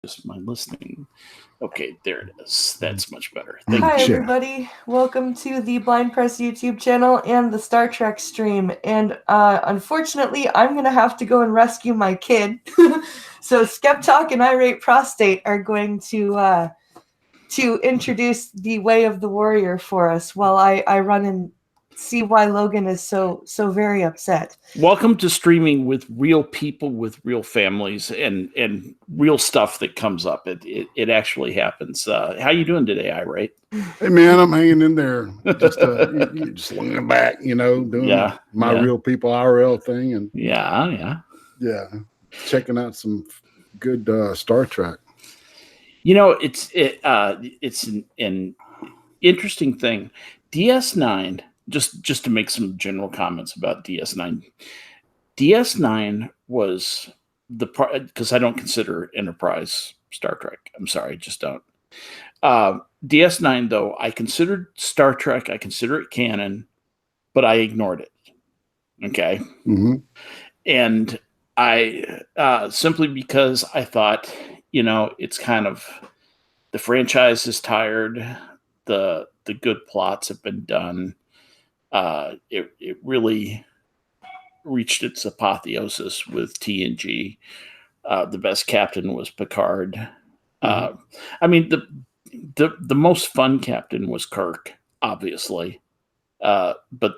just my listening. Okay, there it is. That's much better. Hi, Thank you. everybody. Welcome to the Blind Press YouTube channel and the Star Trek stream. And unfortunately, I'm going to have to go and rescue my kid. So Skeptalk and Irate Prostate are going to introduce the Way of the Warrior for us while I run and see why Logan is so very upset. Welcome to streaming with real people, with real families, and real stuff that comes up. It actually happens. How you doing today, Irate? Hey man, I'm hanging in there, just just leaning back, doing my real people IRL thing, and yeah, checking out some good Star Trek. It's an interesting thing. DS9. Just to make some general comments about DS9. DS9 was the part, because I don't consider Enterprise Star Trek. I'm sorry, just don't. DS9, though, I considered Star Trek. I consider it canon, but I ignored it. Okay. Mm-hmm. And I simply because I thought, it's kind of, the franchise is tired. The good plots have been done. It really reached its apotheosis with TNG. The best captain was Picard. Mm-hmm. I mean, the most fun captain was Kirk, obviously. But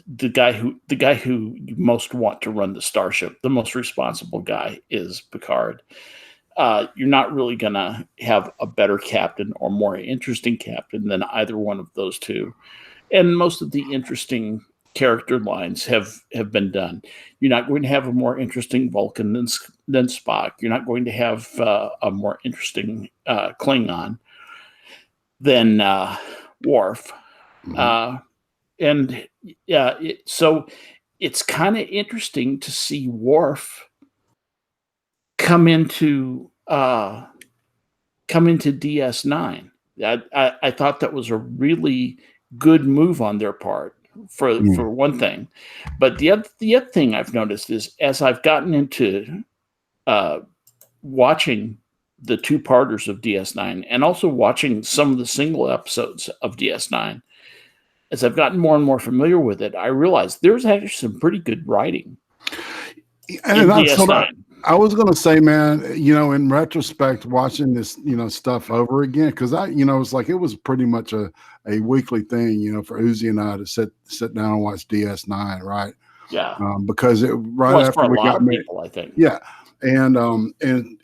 the guy who you most want to run the starship, the most responsible guy, is Picard. You're not really gonna have a better captain or more interesting captain than either one of those two. And most of the interesting character lines have been done. You're not going to have a more interesting Vulcan than Spock. You're not going to have a more interesting Klingon than Worf. Mm-hmm. So it's kind of interesting to see Worf come into DS9. I thought that was a really good move on their part for one thing. But the other thing I've noticed is, as I've gotten into watching the two-parters of DS9 and also watching some of the single episodes of DS9, as I've gotten more and more familiar with it, I realized there's actually some pretty good writing in DS9. I was going to say, man, in retrospect, watching this, stuff over again, because it's like it was pretty much a weekly thing, for Uzi and I to sit down and watch DS9, right? Yeah. Because after we got married, people, I think. Yeah, and in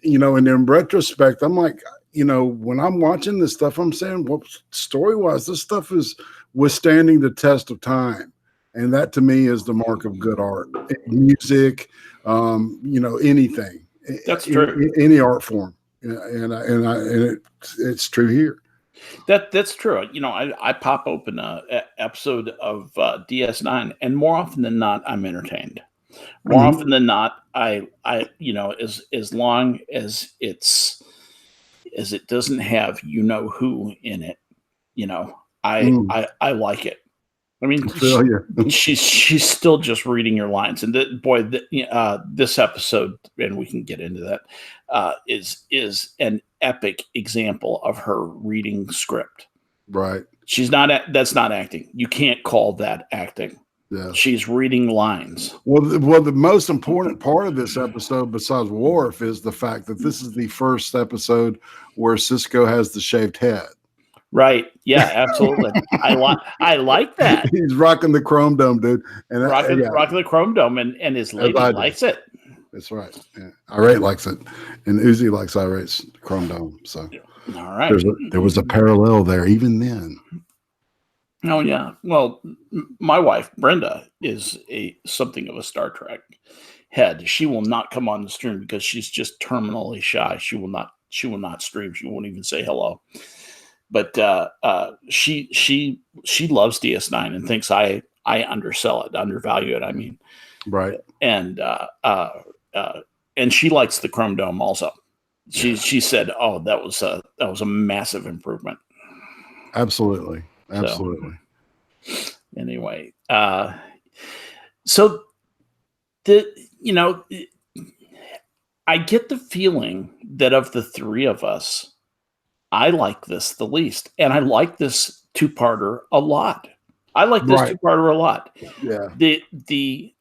retrospect, I'm like, when I'm watching this stuff, I'm saying, well, story-wise, this stuff is withstanding the test of time. And that to me is the mark of good art, music, anything. That's true. Any art form, it's true here. That's true. I pop open a episode of DS9, and more often than not, I'm entertained. More often than not, I as long as it doesn't have who in it, I like it. I mean, she's still just reading your lines, and this episode, and we can get into that, is an epic example of her reading script. Right. That's not acting. You can't call that acting. Yeah. She's reading lines. Well, the most important part of this episode, besides Worf, is the fact that this is the first episode where Sisko has the shaved head. Right. Yeah, absolutely. I like that. He's rocking the chrome dome, dude. And rocking the chrome dome, and his lady likes it. That's right. Yeah. Irate likes it. And Uzi likes Irate's chrome dome. So all right. There was a parallel there even then. Oh yeah. Well, my wife Brenda is something of a Star Trek head. She will not come on the stream because she's just terminally shy. She will not stream. She won't even say hello. But she loves DS9 and thinks I undersell it, undervalue it. I mean, right. And she likes the Chrome Dome also. She said, "Oh, that was a massive improvement." Absolutely. So, anyway, so I get the feeling that of the three of us, I like this the least, and I like this two-parter a lot. I like this Right. two-parter a lot. Yeah.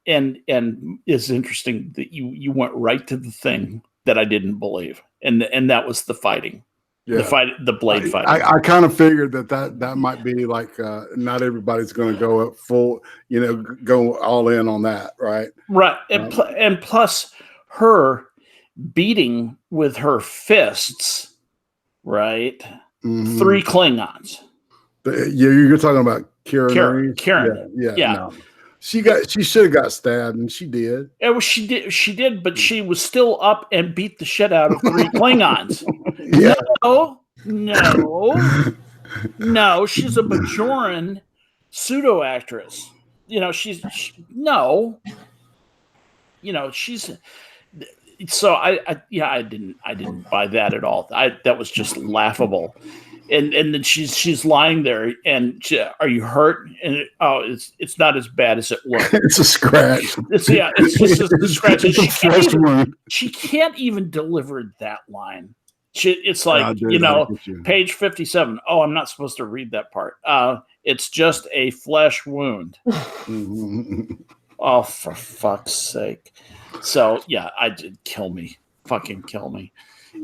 And it's interesting that you went right to the thing that I didn't believe, and that was the fighting, Yeah. the blade fighting. I kind of figured that might be like not everybody's going to go up full, go all in on that, right? Right, and plus her beating with her fists, right? Mhm. 3 Klingons. You're talking about Karen. Yeah. No. She should have got stabbed, and she did. She did, but she was still up and beat the shit out of 3 Klingons. Yeah. No, she's a Bajoran pseudo actress. She's so I didn't buy that at all. That was just laughable. And then she's lying there, and are you hurt? And it's not as bad as it looks. It's a scratch. It's just a scratch. It's she can't even deliver that line. It's like page 57. Oh, I'm not supposed to read that part. It's just a flesh wound. Oh, for fuck's sake! So yeah, I did kill me, fucking kill me.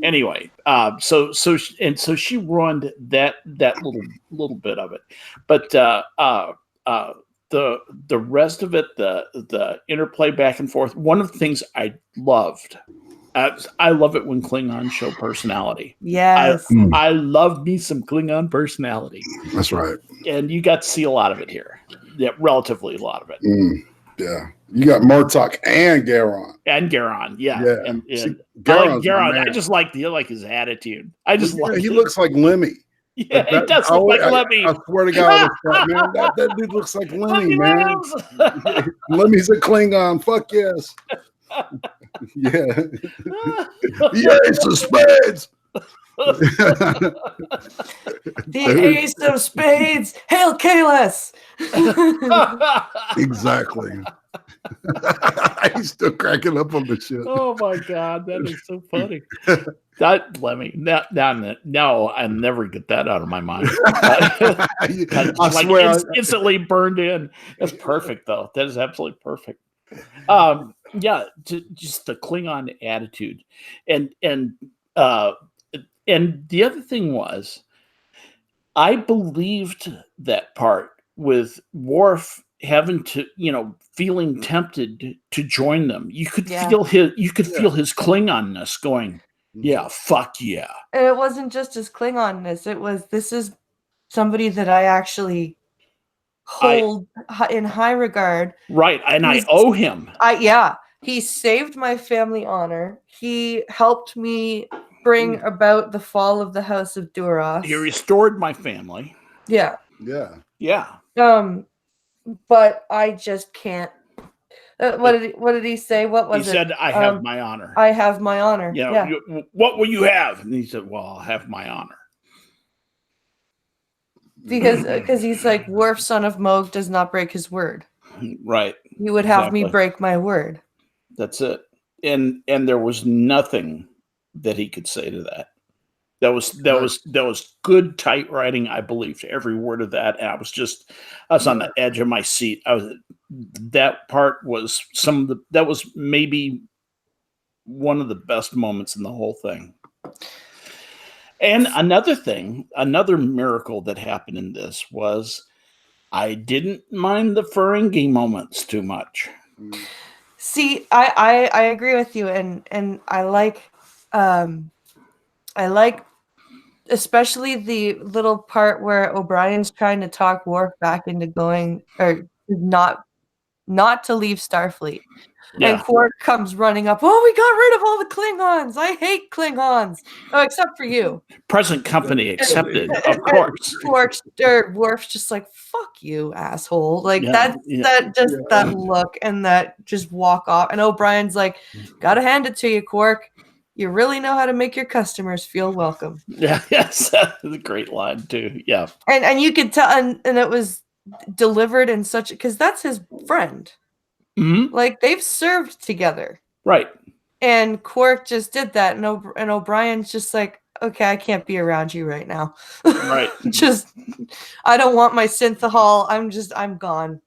Anyway, so she ruined that little bit of it, but the rest of it, the interplay back and forth. One of the things I loved, I love it when Klingons show personality. Yes, I love me some Klingon personality. That's right, and you got to see a lot of it here. Yeah, relatively a lot of it. Yeah, you got Murtok and Garon. Yeah. And I like Garon. I just like his attitude. He looks like Lemmy. Yeah, he does look like Lemmy. I swear to God, man, that dude looks like Lemmy, man. Lemmy's a Klingon. Fuck yes. Yeah. The Ace of Spades. The Ace of Spades. Hail Kalis. Exactly. He's still cracking up on the shit. Oh my God, that is so funny. That Lemmy. No, I never get that out of my mind. I swear, instantly burned in. That's perfect, though. That is absolutely perfect. Just the Klingon attitude, and the other thing was, I believed that part with Worf having to, feeling tempted to join them. You could feel his Klingonness going, yeah, fuck yeah. And it wasn't just his Klingonness. This is somebody that I actually hold in high regard. Right, and I owe him. He saved my family honor. He helped me bring about the fall of the House of Duras. He restored my family. Yeah. But I just can't. What did he say? What was it? He said, "I have my honor." I have my honor. What will you have? And he said, "Well, I'll have my honor." Because he's like, Worf, son of Moog, does not break his word. Right. You would have me break my word. That's it. And there was nothing that he could say to that. That was good tight writing. I believed every word of that. And I was on the edge of my seat. That part was that was maybe one of the best moments in the whole thing. And another miracle that happened in this was I didn't mind the Ferengi moments too much. See, I agree with you, and I like especially the little part where O'Brien's trying to talk Worf back into going or not to leave Starfleet. Yeah. And Quark comes running up. Oh, we got rid of all the Klingons. I hate Klingons. Oh, except for you. Present company accepted, of course. Worf's just like, fuck you, asshole. Like that look and that just walk off. And O'Brien's like, gotta hand it to you, Quark. You really know how to make your customers feel welcome. Yeah, yes. That's a great line too. Yeah. And you could tell, and it was delivered in such, because that's his friend. Mm-hmm. Like they've served together. Right. And Quark just did that, and O'Brien's just like, okay, I can't be around you right now. Right. Just, I don't want my synthahol. I'm gone.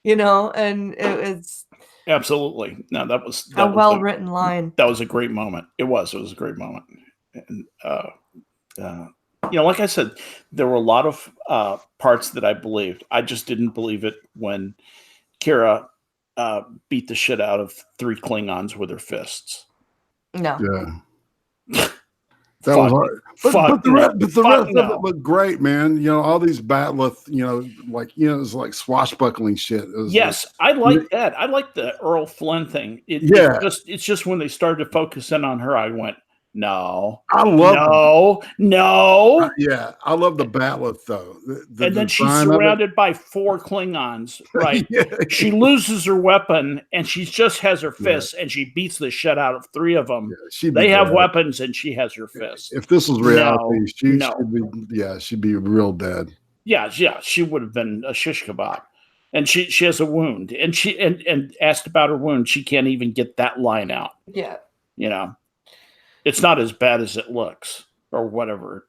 And it's Absolutely. No, that was a well-written line. That was a great moment. It was a great moment. And, like I said, there were a lot of parts that I believed. I just didn't believe it when Kira beat the shit out of 3 Klingons with her fists. No. Yeah. That was hard. But the rest of it looked great, man. All these bat'leth, it's like swashbuckling shit. Yes, I like that. I like the Earl Flynn thing. It's just when they started to focus in on her, I went, no. I love no. Yeah, I love the bat'leth though. And then she's surrounded by 4 Klingons, right? Yeah. She loses her weapon and she just has her fists and she beats the shit out of 3 of them. Yeah, they have weapons and she has her fists. If this was reality, she'd be real dead. Yeah, she would have been a shish kebab. And she has a wound, and she and asked about her wound. She can't even get that line out. Yeah, it's not as bad as it looks, or whatever.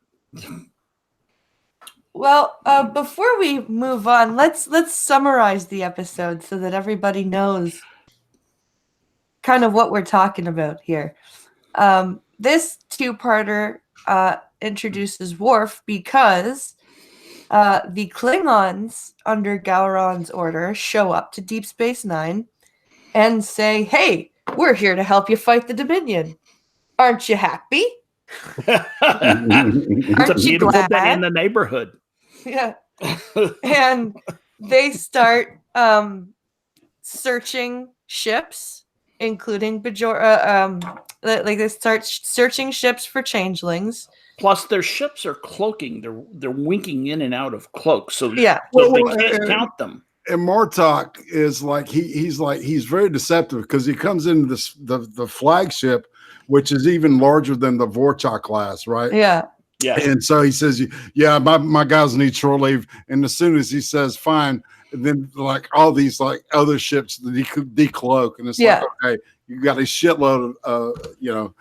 Well, before we move on, let's summarize the episode so that everybody knows kind of what we're talking about here. This 2-parter introduces Worf because the Klingons under Gowron's order show up to Deep Space Nine and say, "Hey, we're here to help you fight the Dominion. Aren't you happy? It's a beautiful day in the neighborhood." Yeah. And they start searching ships, including Bajor. They start searching ships for changelings. Plus, their ships are cloaking. They're winking in and out of cloaks, so they can't count them. And Martok is like he's very deceptive because he comes into the flagship, which is even larger than the Vorchak class, right? Yeah. Yeah. And so he says, "Yeah, my guys need shore leave." And as soon as he says, "Fine," and then like all these like other ships decloak, and it's like, okay, you got a shitload of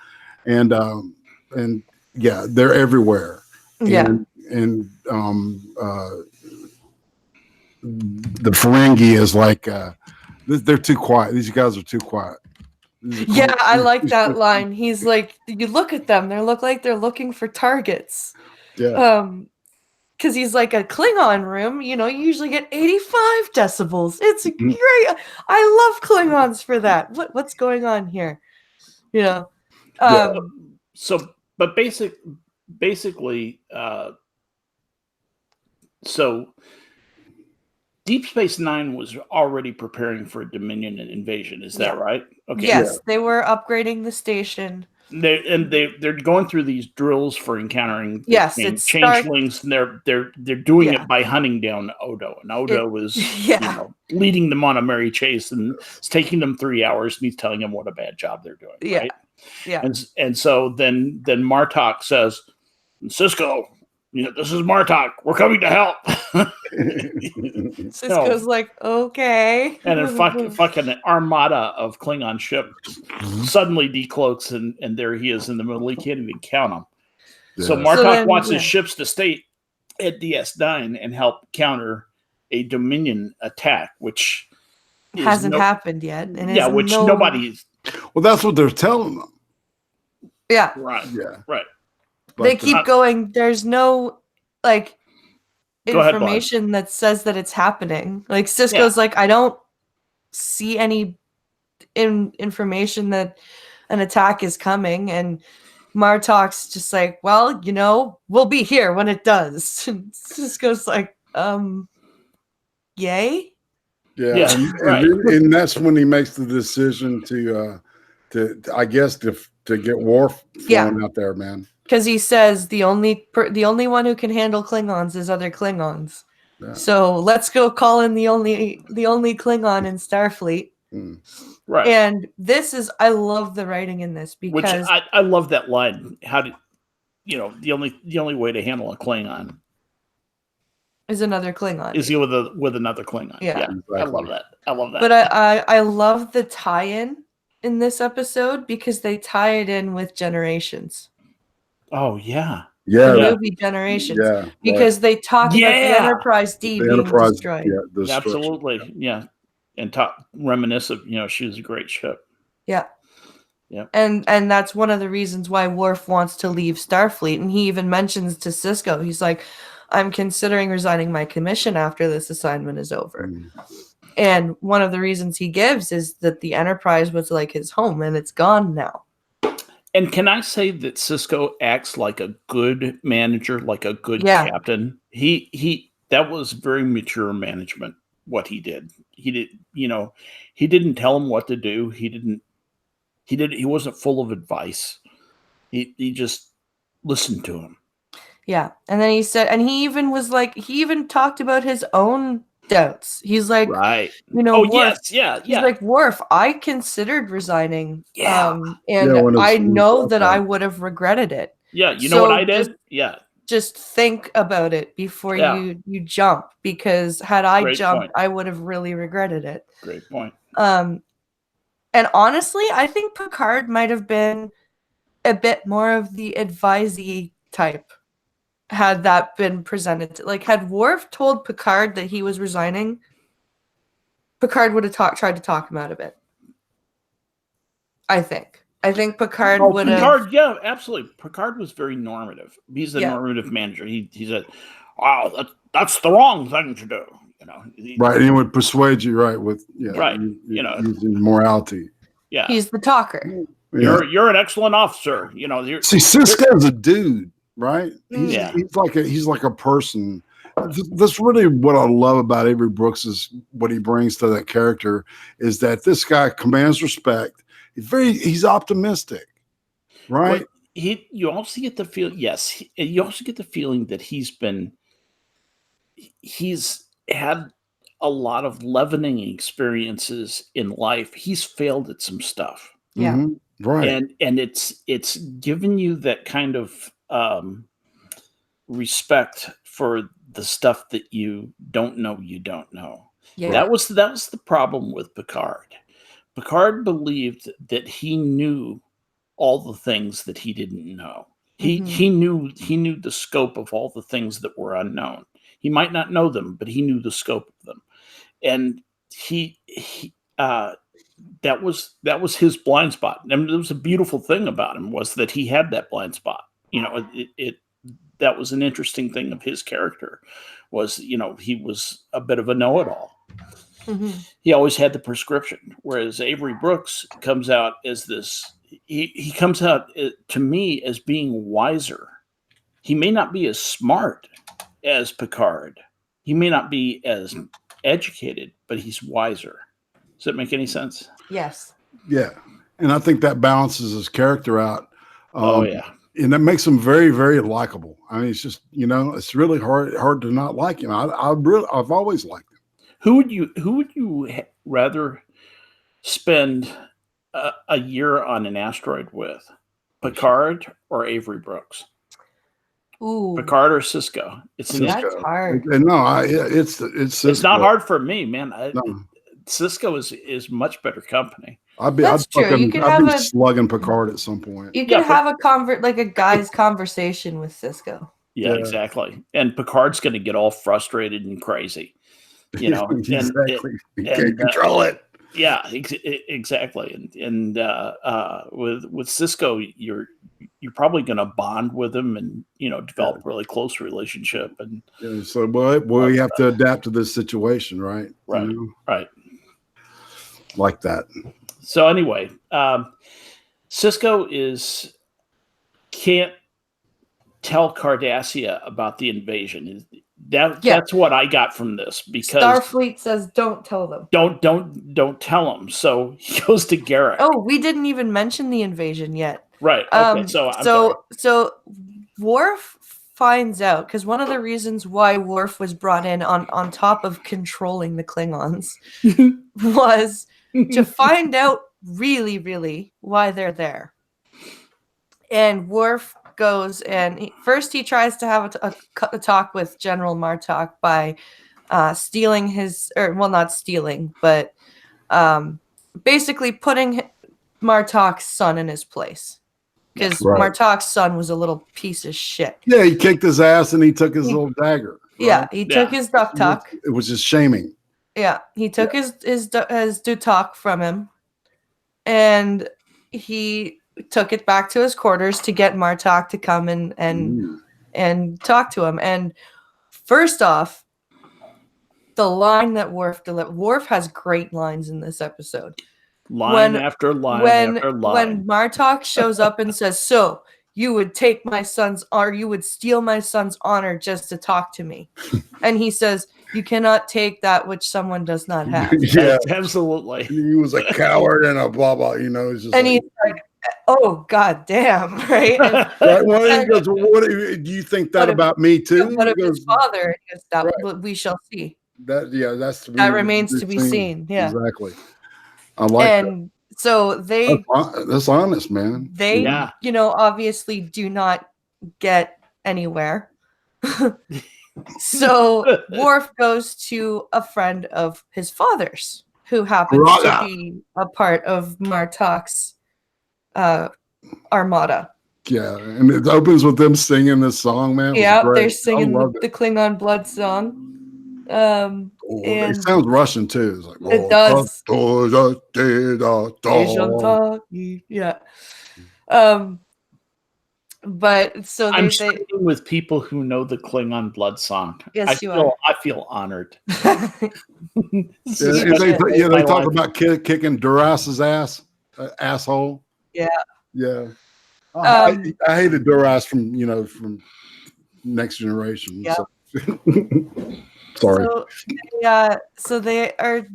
and yeah, they're everywhere. Yeah. And the Ferengi is like they're too quiet. These guys are too quiet. Yeah, I like that line. He's like, you look at them, they look like they're looking for targets. Yeah. Because he's like, a Klingon room, you usually get 85 decibels. It's great. I love Klingons for that. What's going on here? But basically, so Deep Space Nine was already preparing for a Dominion invasion. Is that right? Okay. Yes, they were upgrading the station. They're going through these drills for encountering changelings, and they're doing it by hunting down Odo, and Odo is leading them on a merry chase, and it's taking them 3 hours, and he's telling them what a bad job they're doing. Right? Yeah. And so then Martok says, "Cisco, this is Martok. We're coming to help." Cisco's like, okay. And then fucking armada of Klingon ships suddenly decloaks, and there he is in the middle. He can't even count them. Yeah. So Martok wants his ships to stay at DS9 and help counter a Dominion attack, which hasn't happened yet. And which nobody's. Well, that's what they're telling them. Yeah. Right. Yeah. Right. They keep going. There's no information that says that it's happening. Like Cisco's like, I don't see any information that an attack is coming, and Martok's just like, well, we'll be here when it does. And Cisco's like, yay. Yeah. And that's when he makes the decision to I guess to get Worf flown out there, man. Because he says the only one who can handle Klingons is other Klingons. Yeah. So let's go call in the only Klingon in Starfleet. Mm. Right. And I love the writing in this because I love that line. How did the only way to handle a Klingon is another Klingon. Is with another Klingon. Yeah. Exactly. I love that. But I love the tie-in in this episode because they tie it in with Generations. Oh yeah. Yeah, The Yeah. movie Generations. yeah, right. Because they talk about the Yeah. Enterprise D The being Enterprise, destroyed. yeah, the destruction. Absolutely. Yeah. And reminiscent, she was a great ship. Yeah. Yeah. And that's one of the reasons why Worf wants to leave Starfleet. And he even mentions to Sisko, he's like, I'm considering resigning my commission after this assignment is over. Mm. And one of the reasons he gives is that the Enterprise was like his home and it's gone now. And can I say that Sisko acts like a good manager, like a good Yeah. captain? That was very mature management, what he did. He didn't tell him what to do. He wasn't full of advice. He just listened to him. Yeah. And then he said, and he even talked about his own doubts. He's like, Right. Worf, yes, yeah, he's like, Worf, I considered resigning. Yeah. And when it's- I know that okay. I would have regretted it. Yeah, you know what I did? Just think about it before Yeah. you jump, because had I Great jumped, point. I would have really regretted it. Great point. And honestly, I think Picard might have been a bit more of the advisee type had that been presented. Like, had Worf told Picard that he was resigning, Picard would have tried to talk him out of it. I think Picard would have. Picard, yeah, absolutely. Picard was very normative. He's a normative manager. He said, "Wow, that's the wrong thing to do." Right, and he would persuade you, right, with right, using morality. Yeah, he's the talker. Yeah. You're an excellent officer. See, Sisko's a dude, right? Yeah. He's like a person. That's really what I love about Avery Brooks is what he brings to that character is that this guy commands respect. He's optimistic, right? Well, you also get the feel. Yes, you also get the feeling that he's had a lot of leavening experiences in life. He's failed at some stuff. Yeah. Mm-hmm. Right. And it's given you that kind of respect for the stuff that you don't know. Yeah. That was the problem with Picard. Picard believed that he knew all the things that he didn't know. He knew the scope of all the things that were unknown. He might not know them, but he knew the scope of them. And that was his blind spot. And there was a beautiful thing about him was that he had that blind spot. That was an interesting thing of his character was, he was a bit of a know-it-all. Mm-hmm. He always had the prescription, whereas Avery Brooks comes out as this. He comes out to me as being wiser. He may not be as smart as Picard. He may not be as educated, but he's wiser. Does that make any sense? Yes. Yeah, and I think that balances his character out. Oh yeah, and that makes him very, very likable. I mean, it's just it's really hard to not like him. I've always liked him. Who would you rather spend a year on an asteroid with, Picard or Avery Brooks? Ooh, Picard or Sisko? That's hard. No, it's Sisko. It's not hard for me, man. No. Sisko is much better company. I'd be slugging Picard at some point. You could have a guy's conversation with Sisko. Yeah, exactly. And Picard's going to get all frustrated and crazy. Exactly. You can't control it. Yeah, exactly. And with Sisko, you're probably going to bond with him and develop a really close relationship. And so, boy, you have to adapt to this situation, right? Right, right. Like that. So anyway, Sisko can't tell Cardassia about the invasion. That's what I got from this, because Starfleet says don't tell them. Don't tell them. So he goes to Garrick. Oh, we didn't even mention the invasion yet. Right. Okay. So Worf finds out, because one of the reasons why Worf was brought in on top of controlling the Klingons was to find out really, really why they're there. And Worf goes and first he tries to have a talk with General Martok by stealing his, or well, not stealing, but basically putting Martok's son in his place. Because Right. Martok's son was a little piece of shit. Yeah, he kicked his ass and he took his little dagger. Right? Yeah, he took his duck. It was just shaming. Yeah, he took his dutok from him, and he took it back to his quarters to get Martok to come and talk to him. And first off, the line that Worf delivered. Worf has great lines in this episode. Line after line after line. When Martok shows up and says, "So you would take my son's, or you would steal my son's honor just to talk to me," and he says, "You cannot take that which someone does not have." Yeah, absolutely. He was a coward and a blah blah. You know, it's just. And he's like, "Oh god damn!" Right? And, he goes, well, "What do you think that about me too?" What of his father? He goes, "That we shall see." That remains to be seen. Yeah, exactly. I like and that. So that's honest, man. They, obviously do not get anywhere. So Worf goes to a friend of his father's who happens to be a part of Martok's armada. Yeah, and it opens with them singing this song, man. Yeah, they're singing the Klingon blood song. It sounds Russian too. It's like, it does. Yeah. But so I'm singing with people who know the Klingon blood song. Yes, I feel honored. They talk about kicking Duras's ass, asshole. Yeah. Yeah. I hated Duras from Next Generation. Yeah. So. Sorry. So they are,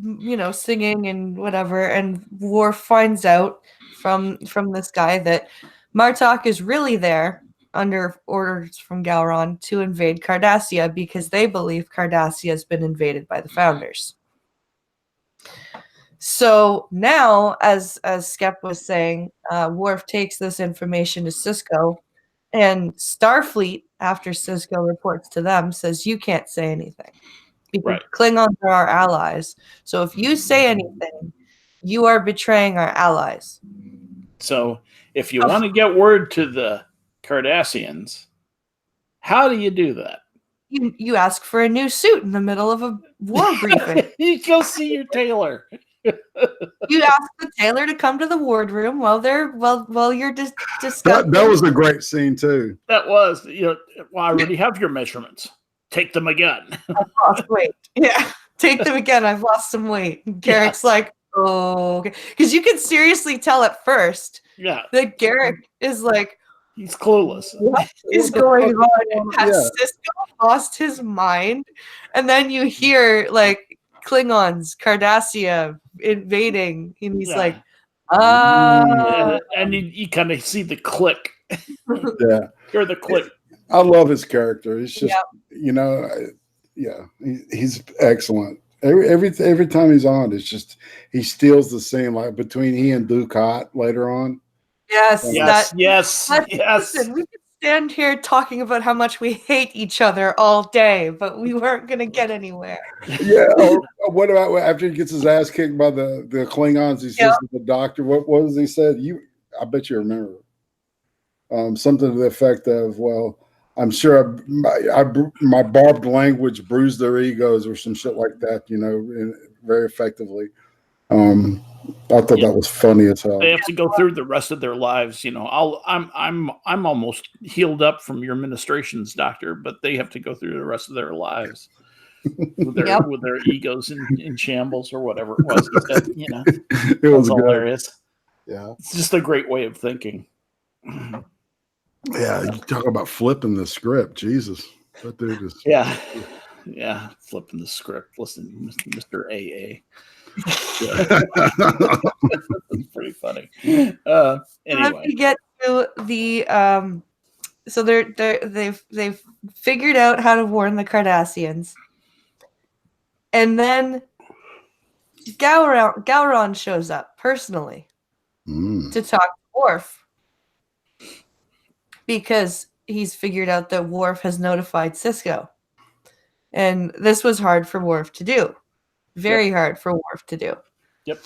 singing and whatever, and Worf finds out from this guy that Martok is really there under orders from Gowron to invade Cardassia because they believe Cardassia has been invaded by the Founders. So now, as Skep was saying, Worf takes this information to Sisko, and Starfleet, after Sisko reports to them, says, "You can't say anything. Because Klingons are our allies. So if you say anything, you are betraying our allies." So if you want to get word to the Cardassians, how do you do that? You ask for a new suit in the middle of a war briefing. You go see your tailor. You ask the tailor to come to the wardroom while you're discussing. That was a great scene too. That was. I already have your measurements. Take them again. I've lost weight. Yeah, take them again. I've lost some weight. Garrick's like, "Oh," because you can seriously tell at first. Yeah. That Garrick is like, he's clueless. What is going on? Has Sisko lost his mind? And then you hear like Klingons, Cardassia invading, and he's like, and you kind of see the click. Yeah. Hear the click. I love his character. He's just, he's excellent. Every time he's on, it's just he steals the scene. Like between he and Dukat later on. Yes. Listen, we could stand here talking about how much we hate each other all day, but we weren't going to get anywhere. Yeah. Or what about after he gets his ass kicked by the Klingons? He says to the doctor, "What was he said? I bet you remember." Something to the effect of, "Well, I'm sure my barbed language bruised their egos," or some shit like that, very effectively. I thought that was funny as hell. They have to go through the rest of their lives. I'm almost healed up from your ministrations, doctor, but they have to go through the rest of their lives with their egos in shambles or whatever it was. It was hilarious. Yeah, it's just a great way of thinking. Yeah, you talk about flipping the script. Jesus, that dude is. Yeah, flipping the script. Listen, Mr. AA. It's pretty funny. Anyway, let me get to the so they've figured out how to warn the Cardassians, and then Gowron shows up personally to talk to Worf because he's figured out that Worf has notified Sisko, and this was hard for Worf to do. Very hard for Worf to do. Yep.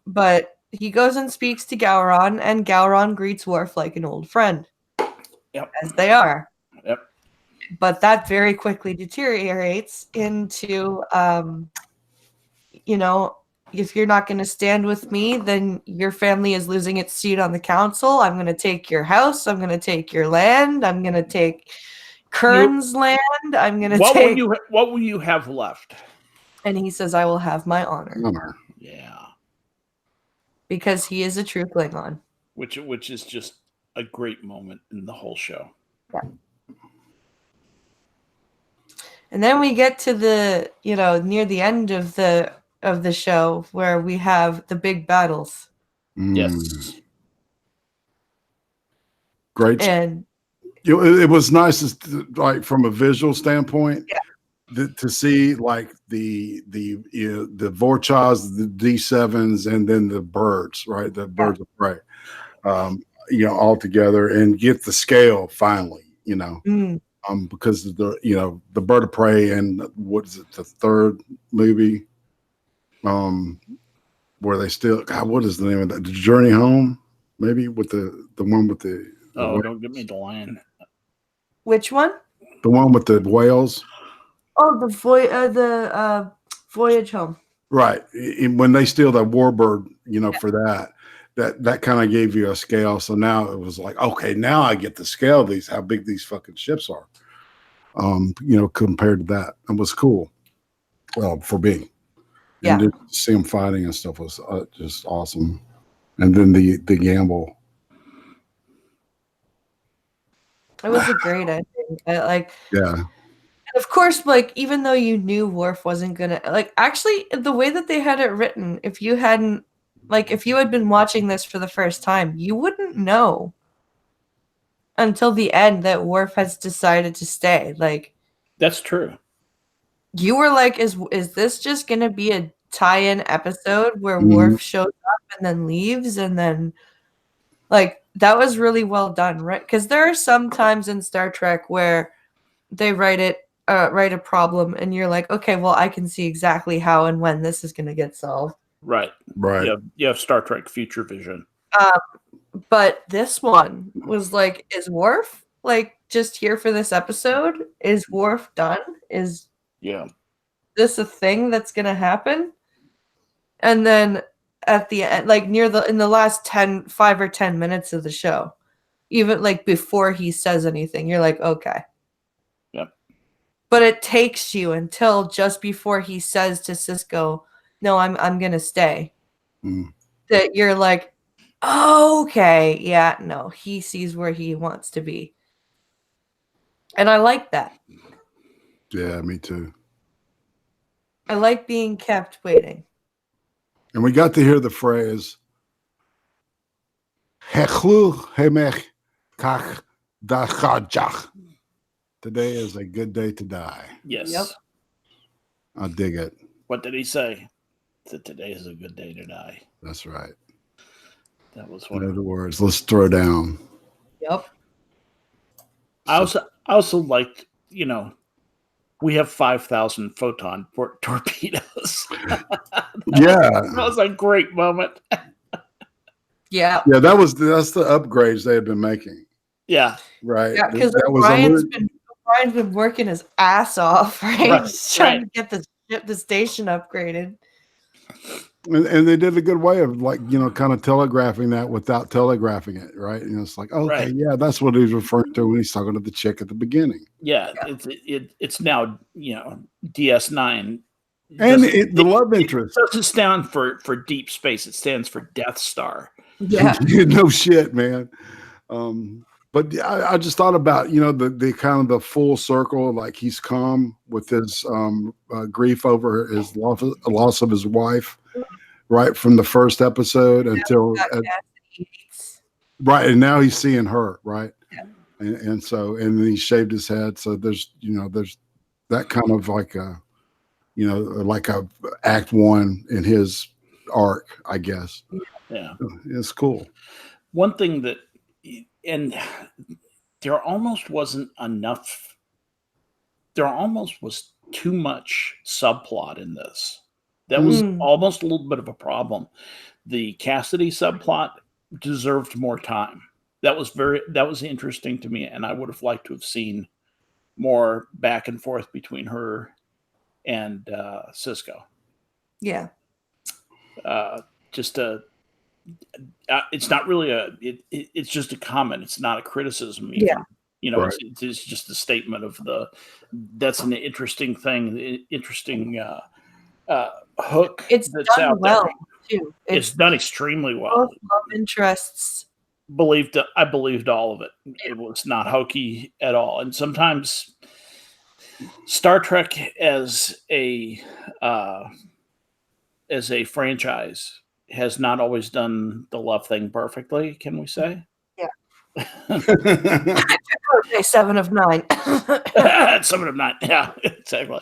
But he goes and speaks to Gowron, and Gowron greets Worf like an old friend. Yep. As they are. Yep. But that very quickly deteriorates into, you know, if you're not going to stand with me, then your family is losing its seat on the council. I'm going to take your house. I'm going to take your land. I'm going to take Kern's land. I'm going to take... What will you have left? And he says, I will have my honor. Yeah. Because he is a true Klingon. Which is just a great moment in the whole show. Yeah. And then we get to the, near the end of the show where we have the big battles. Yes. Great. And it was nice, like from a visual standpoint, to see like the Vorchas, the D7s, and then the birds, right? The birds of prey, all together, and get the scale finally, because of the bird of prey, and what is it, the third movie, where they still, God, what is the name of that? The Journey Home, maybe, with the one with the don't give me the line. Which one? The one with the whales. Oh, the Voyage Home. Right. When they steal that warbird, for that kind of gave you a scale. So now it was like, okay, now I get the scale of these, how big these fucking ships are. Compared to that. It was cool. For me. Yeah. And to see them fighting and stuff was just awesome. And then the gamble. It was a great ending. Yeah. Of course, even though you knew Worf wasn't gonna, actually, the way that they had it written, if you had been watching this for the first time, you wouldn't know until the end that Worf has decided to stay. That's true. You were like, is this just gonna be a tie-in episode where Worf shows up and then leaves, and then that was really well done, right? Because there are some times in Star Trek where they write a problem, and you're like, okay, well, I can see exactly how and when this is going to get solved. Right. You have Star Trek Future Vision. But this one was like, is Worf just here for this episode? Is Worf done? Is this a thing that's going to happen? And then at the end, in the last 5 or 10 minutes of the show, even before he says anything, you're like, okay. Yep. But it takes you until just before he says to Cisco, no, I'm gonna stay. That you're like, oh, okay, yeah, no, he sees where he wants to be. And I like that. Yeah, me too. I like being kept waiting. And we got to hear the phrase, today is a good day to die. Yes. Yep. I dig it. What did he say? That today is a good day to die. That's right. That was one of the words. Let's throw down. Yep. I also liked, we have 5,000 photon torpedoes. That was a great moment. Yeah. Yeah, that's the upgrades they have been making. Yeah. Right. Yeah, because Brian's been working his ass off, right? Just trying to get the station upgraded. And they did a good way of kind of telegraphing that without telegraphing it, right? And it's like, okay, yeah, that's what he's referring to when he's talking to the chick at the beginning. Yeah. It's now DS9. And the love interest doesn't stand for deep space. It stands for Death Star. Yeah. No shit, man. But I just thought about, the kind of the full circle, like he's calm with his grief over his loss of his wife, right from the first episode until right, and now he's seeing her, right, and so then he shaved his head. So there's that kind of like a act one in his arc, I guess. Yeah, it's cool. One thing that. And there almost wasn't enough. There almost was too much subplot in this. That was almost a little bit of a problem. the Cassidy subplot deserved more time. That was interesting to me, and I would have liked to have seen more back and forth between her and Cisco. Yeah. Just a it's not really it's just a comment. It's not a criticism even. Yeah. Right. It's just a statement of that's an interesting thing, interesting hook It's that's done out well there. too. It's done extremely well. Both love interests. I believed all of it. It was not hokey at all. And sometimes Star Trek as a franchise has not always done the love thing perfectly, can we say? Yeah. Okay, 7 of 9. 7 of 9. Yeah, exactly.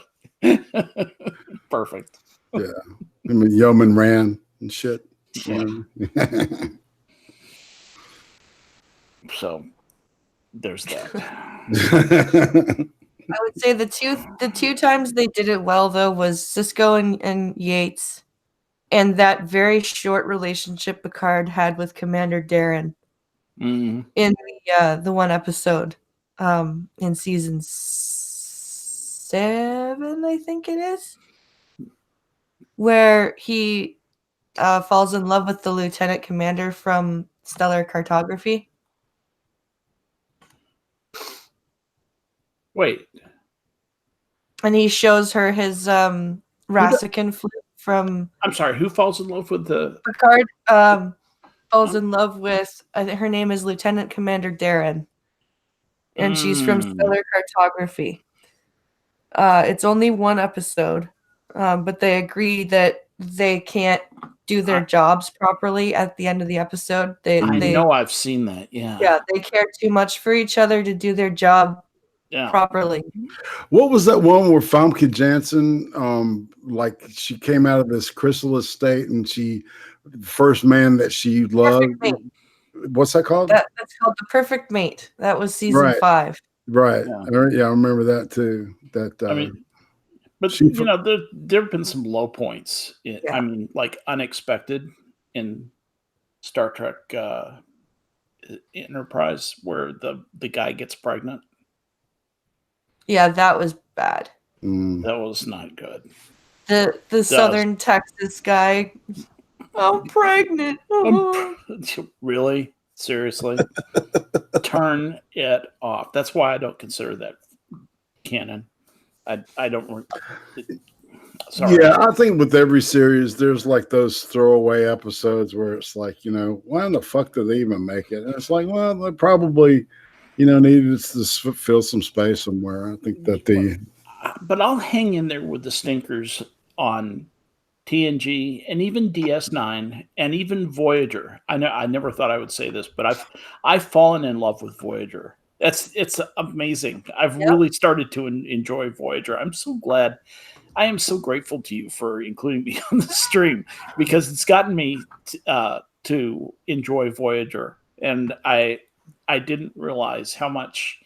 Perfect. Yeah. I mean, Yeoman ran and shit. Yeah. So there's that. I would say the two times they did it well though was Cisco and Yates, and that very short relationship Picard had with Commander Darren in the one episode in season 7, I think it is, where he falls in love with the lieutenant commander from Stellar Cartography. Wait. And he shows her his Rassican flute from... I'm sorry, who falls in love with the... Picard falls in love with... I think her name is Lieutenant Commander Darren. And she's from Stellar Cartography. It's only one episode, but they agree that they can't do their jobs properly at the end of the episode. I know I've seen that, yeah. Yeah, they care too much for each other to do their job properly. What was that one where Famke Janssen, like she came out of this chrysalis state and the first man that she loved? What's that called? That's called The Perfect Mate. That was season 5. Right. Yeah, I remember that too. I mean, but there have been some low points. I mean, like unexpected in Star Trek Enterprise, where the guy gets pregnant. Yeah, that was bad. That was not good. The Southern Texas guy. I'm pregnant. Really? Seriously? Turn it off. That's why I don't consider that canon. I don't. Sorry. Yeah, I think with every series, there's like those throwaway episodes where it's like, why in the fuck did they even make it? And it's like, well, they probably, needed to fill some space somewhere. I think that But I'll hang in there with the stinkers on TNG and even DS9 and even Voyager. I know I never thought I would say this, but I've fallen in love with Voyager. It's amazing. I've really started to enjoy Voyager. I'm so glad. I am so grateful to you for including me on the stream, because it's gotten me to enjoy Voyager, and I didn't realize how much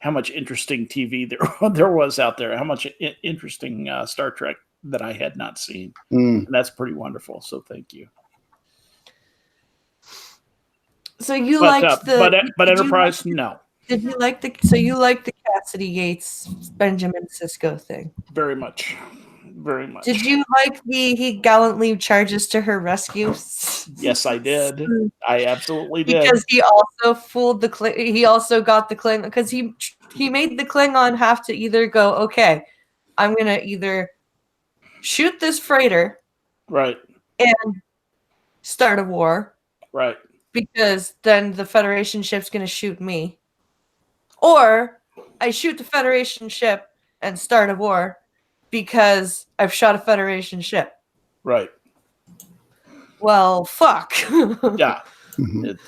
interesting TV there was out there, how much interesting Star Trek that I had not seen. And that's pretty wonderful. So thank you. So you liked but Enterprise, no. Did you like you liked the Cassidy Yates Benjamin Sisko thing? Very much. Very much. Did you like he gallantly charges to her rescue? Yes, I did. I absolutely did. Because he also fooled he also got the Klingon, because he made the Klingon have to either go, okay, I'm gonna either shoot this freighter, right, and start a war, right, because then the Federation ship's gonna shoot me, or I shoot the Federation ship and start a war because I've shot a Federation ship. Right. Well, fuck. Yeah. And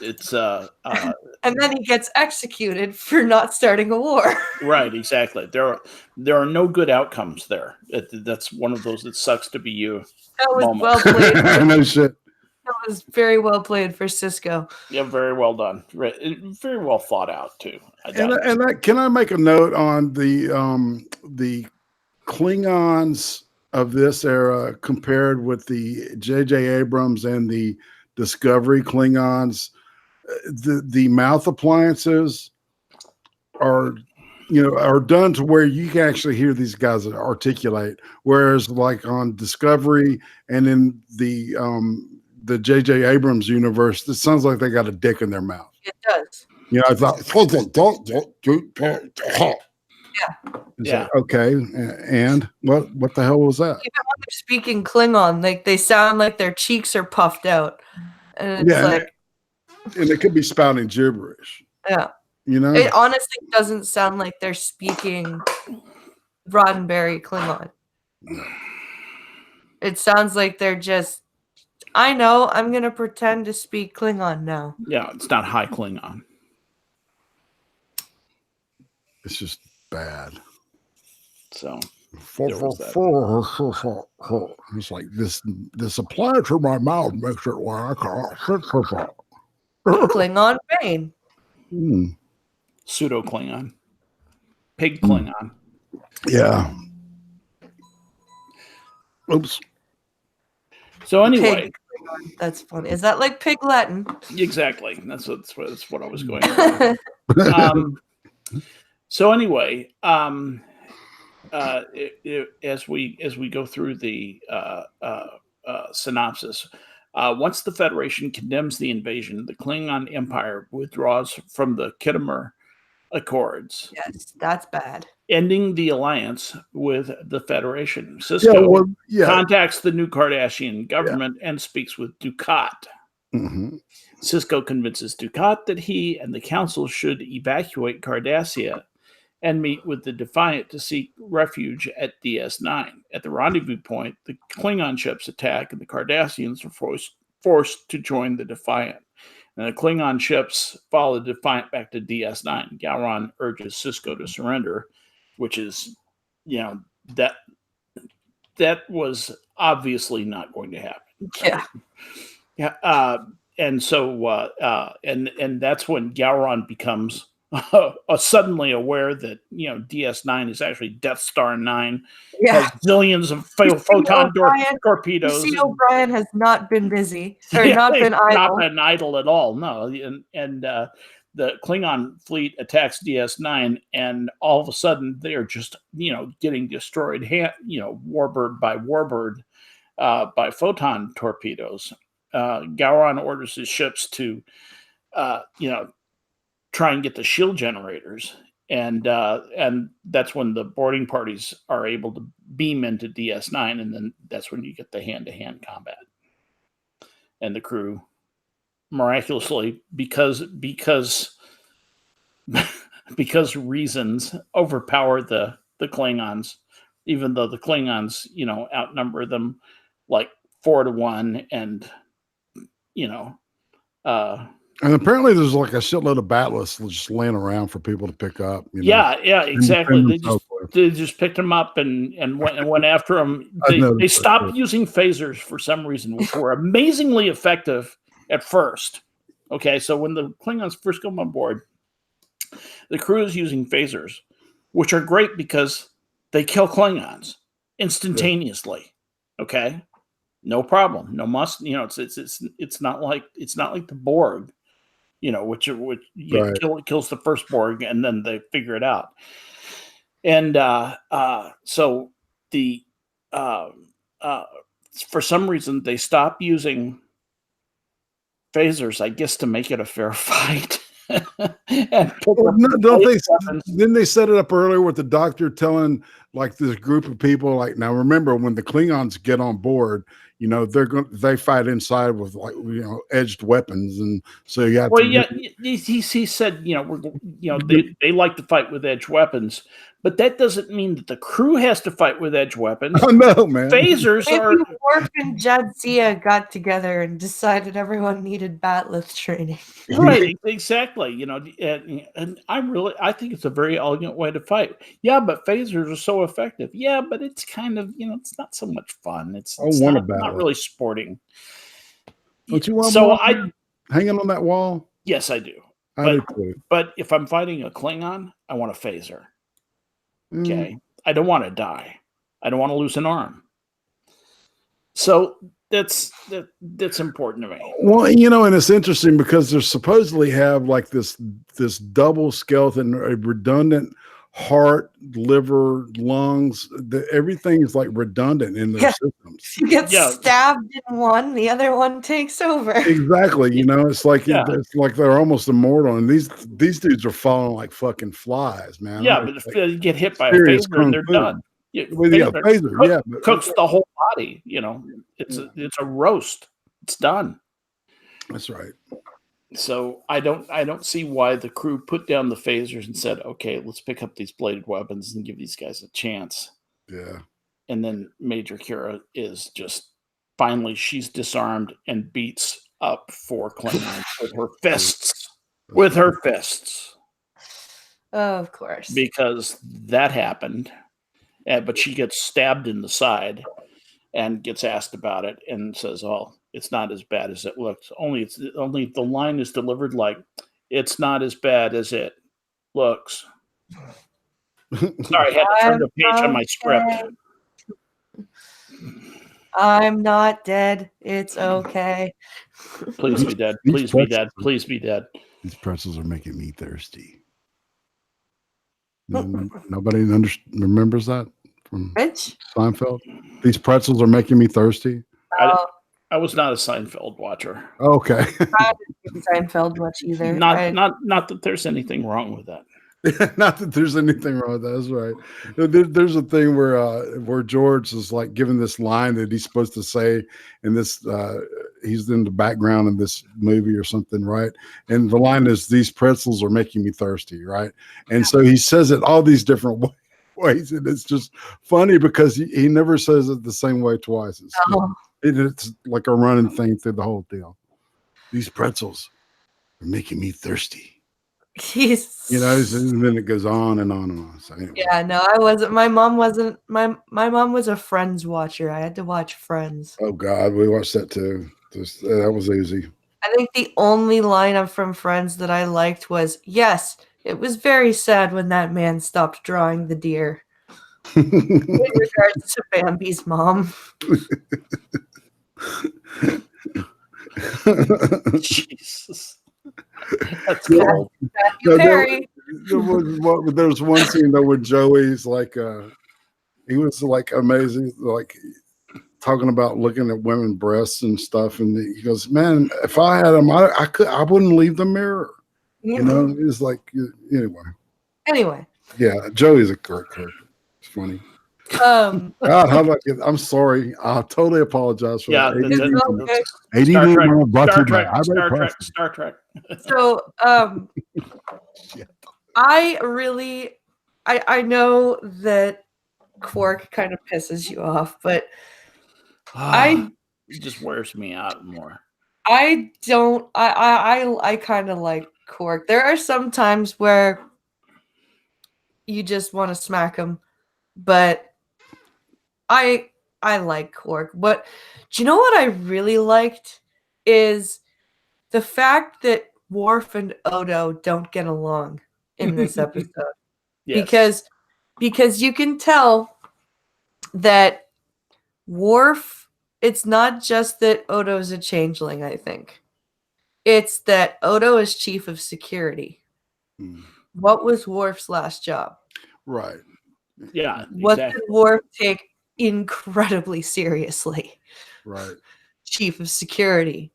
then he gets executed for not starting a war. Right, exactly. There are no good outcomes there. That's one of those that sucks to be you. That was well played. No shit. That was very well played for Sisko. Yeah, very well done. Very well thought out too. And can I make a note on the Klingons of this era compared with the J.J. Abrams and the Discovery Klingons. The mouth appliances are are done to where you can actually hear these guys articulate, whereas like on Discovery and in the J.J. Abrams universe, it sounds like they got a dick in their mouth. It does. I thought, Yeah. like, okay, and what the hell was that? Even when they're speaking Klingon, like they sound like their cheeks are puffed out, and it's and it could be spouting gibberish. Yeah. It honestly doesn't sound like they're speaking Roddenberry Klingon. It sounds like they're just, I know, I'm going to pretend to speak Klingon now. Yeah, it's not high Klingon. It's just bad. So it's like this applies to my mouth makes it like Klingon pain. Pseudo Klingon. Pig Klingon. Yeah. Oops. So anyway. Pig. That's funny. Is that like pig Latin? Exactly. That's what I was going for. So anyway, as we go through the synopsis, once the Federation condemns the invasion, the Klingon Empire withdraws from the Khitomer Accords. Yes, that's bad. Ending the alliance with the Federation. Sisko contacts the new Cardassian government and speaks with Dukat. Mm-hmm. Sisko convinces Dukat that he and the Council should evacuate Cardassia and meet with the Defiant to seek refuge at DS9. At the rendezvous point, the Klingon ships attack and the Cardassians are forced to join the Defiant. And the Klingon ships follow the Defiant back to DS9. Gowron urges Sisko to surrender, which is, that was obviously not going to happen. Yeah. Yeah. And so, and that's when Gowron becomes suddenly aware that DS9 is actually Death Star 9, has zillions of photon torpedoes. You see, O'Brien has not been busy or not been idle. Not been idle at all. No, and the Klingon fleet attacks DS9, and all of a sudden they are just getting destroyed. Warbird by warbird by photon torpedoes. Gowron orders his ships to try and get the shield generators, and that's when the boarding parties are able to beam into DS9, and then that's when you get the hand-to-hand combat, and the crew miraculously because reasons overpower the Klingons, even though the Klingons outnumber them like 4-1, and and apparently there's like a shitload of batless just laying around for people to pick up. Yeah, exactly. They just picked them up and went after them. They stopped using phasers for some reason, which were amazingly effective at first. Okay, so when the Klingons first come on board, the crew is using phasers, which are great because they kill Klingons instantaneously. Okay, no problem, no must. It's not like the Borg. Which kills the first Borg and then they figure it out. And so the for some reason they stop using phasers, I guess, to make it a fair fight. Didn't they set it up earlier with the doctor telling like this group of people, like, now remember when the Klingons get on board, they fight inside with edged weapons, and so you have he said they like to fight with edged weapons, but that doesn't mean that the crew has to fight with edged weapons. Oh no, man! Phasers are. Worf and Jadzia got together and decided everyone needed batleth training. Right, exactly. And I think it's a very elegant way to fight. Yeah, but phasers are so effective. Yeah, but it's kind of it's not so much fun. It's not really sporting. Don't you want hanging on that wall? Yes, I do. I do too. But if I'm fighting a Klingon, I want a phaser. Okay, I don't want to die. I don't want to lose an arm. So that's important to me. Well, and it's interesting because they supposedly have like this double skeleton, a redundant heart, liver, lungs. Everything is like redundant in their systems. She gets stabbed in one, the other one takes over. Exactly. It's like it's like they're almost immortal, and these dudes are falling like fucking flies, man. Yeah, but if they get hit by a phaser and they're done. Phaser, cooks the whole body. It's a roast. It's done. That's right. So I don't see why the crew put down the phasers and said, okay, let's pick up these bladed weapons and give these guys a chance. Yeah. And then Major Kira is just finally she's disarmed and beats up 4 Klingons with her fists. With her fists. Of course. Because that happened. But she gets stabbed in the side and gets asked about it and says, oh, it's not as bad as it looks. Only the line is delivered like, it's not as bad as it looks. Sorry, I had to turn the page on my script. I'm not dead. It's okay. Please be dead. Please be dead. Please be dead. These pretzels are making me thirsty. Nobody remembers that from Rich? Seinfeld? These pretzels are making me thirsty. I was not a Seinfeld watcher. Okay. I didn't Seinfeld much either. Not that there's anything wrong with that. Not that there's anything wrong with that. That's right. There's a thing where George is like giving this line that he's supposed to say in this. He's in the background of this movie or something, right? And the line is, "These pretzels are making me thirsty," right? And so he says it all these different ways, and it's just funny because he never says it the same way twice. It's like a running thing through the whole deal. These pretzels are making me thirsty. And then it goes on and on and on. So anyway. Yeah, no, I wasn't. My mom wasn't. My mom was a Friends watcher. I had to watch Friends. Oh God, we watched that too. That was easy. I think the only line from Friends that I liked was, "Yes, it was very sad when that man stopped drawing the deer." In regards to Bambi's mom. Jesus. That's cool. There was one scene though where Joey's like he was like amazing, like talking about looking at women's breasts and stuff, and he goes, "Man, if I had them, I wouldn't leave the mirror." It's like Anyway. Yeah, Joey's a great character. It's funny. God, how about you? I'm sorry. I totally apologize for that. Star Trek. So, I know that Quark kind of pisses you off, but it just wears me out more. I don't. I kind of like Quark. There are some times where you just want to smack him, but I like Quark. But do you know what I really liked is the fact that Worf and Odo don't get along in this episode. Yes. Because you can tell that Worf, it's not just that Odo's a changeling, I think. It's that Odo is chief of security. What was Worf's last job? Right. Yeah. Exactly. What did Worf take incredibly seriously? Right. Chief of security.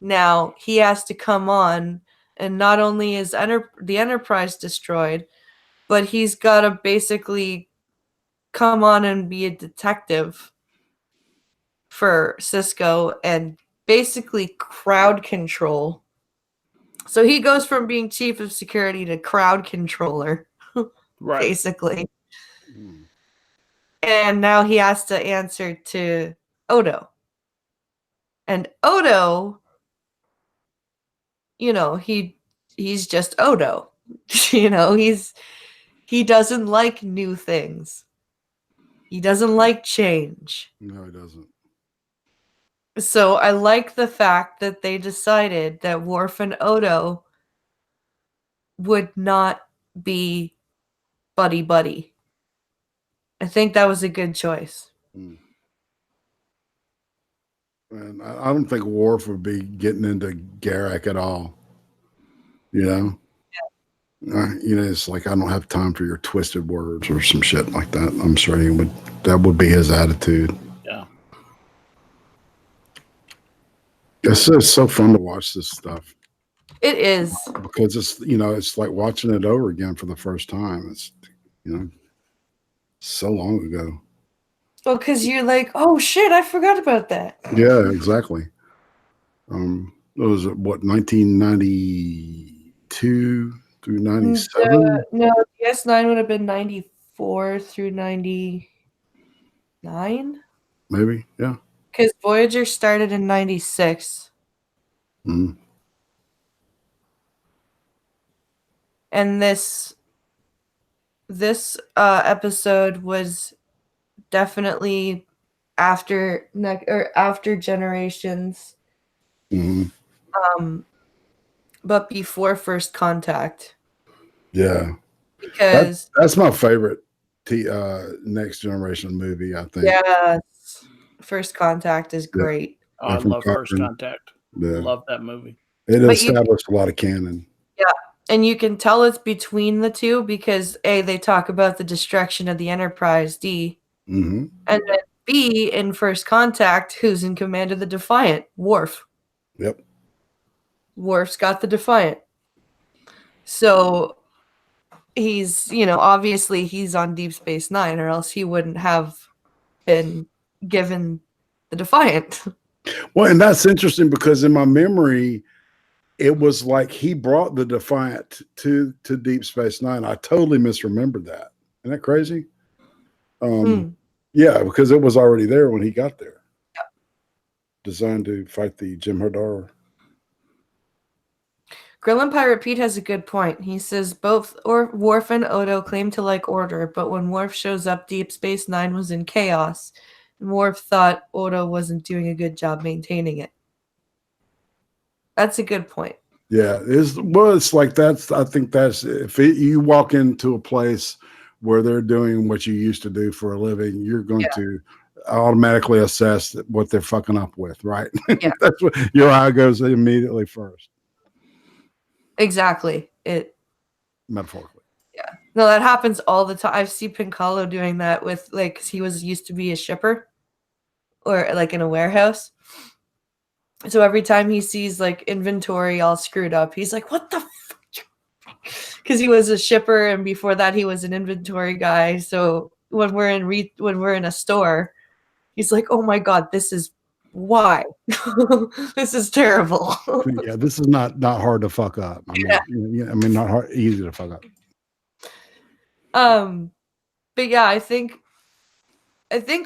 Now he has to come on, and not only is the Enterprise destroyed, but he's got to basically come on and be a detective for Cisco and basically crowd control. So he goes from being chief of security to crowd controller, right? Basically. And now he has to answer to Odo. And Odo, he's just Odo. He doesn't like new things. He doesn't like change. No, he doesn't. So I like the fact that they decided that Worf and Odo would not be buddy-buddy. I think that was a good choice. And I don't think Worf would be getting into Garak at all. You know? It's like, I don't have time for your twisted words or some shit like that. I'm sure that would be his attitude. Yeah. It's so fun to watch this stuff. It is. Because it's like watching it over again for the first time. It's, so long ago. Well, because you're like, oh shit, I forgot about that. Yeah, exactly. It was what, 1992 through 97? No, the S9 would have been 94 through 99. Maybe, yeah. Because Voyager started in 96. Mm. And this episode was definitely after Generations, but before First Contact. Yeah, because that's my favorite Next Generation movie. I think. Yeah, First Contact is great. Oh, I love First Contact. Yeah. Love that movie. It established a lot of canon. Yeah. And you can tell it's between the two because A, they talk about the destruction of the Enterprise, D. Mm-hmm. And then B, in First Contact, who's in command of the Defiant? Worf. Yep. Worf's got the Defiant. So he's, obviously he's on Deep Space Nine, or else he wouldn't have been given the Defiant. Well, and that's interesting because in my memory, it was like he brought the Defiant to Deep Space Nine. I totally misremembered that. Isn't that crazy? Yeah, because it was already there when he got there. Yep. Designed to fight the Jem'Hadar. Grillin' Pirate Pete has a good point. He says both Worf and Odo claim to like order, but when Worf shows up, Deep Space Nine was in chaos. And Worf thought Odo wasn't doing a good job maintaining it. That's a good point. Yeah, it's like that's. I think that's you walk into a place where they're doing what you used to do for a living, you're going to automatically assess what they're fucking up with, right? Yeah. That's what your eye goes immediately first. Exactly. Metaphorically. Yeah. No, that happens all the time. I've seen Pincalo doing that with, like, 'cause he used to be a shipper or like in a warehouse. So every time he sees like inventory all screwed up, he's like, what the fuck? Because he was a shipper, and before that he was an inventory guy. So when we're in a store, he's like, oh my God, this is why. This is terrible. Yeah, this is not hard to fuck up. Not hard, easy to fuck up. But yeah, I think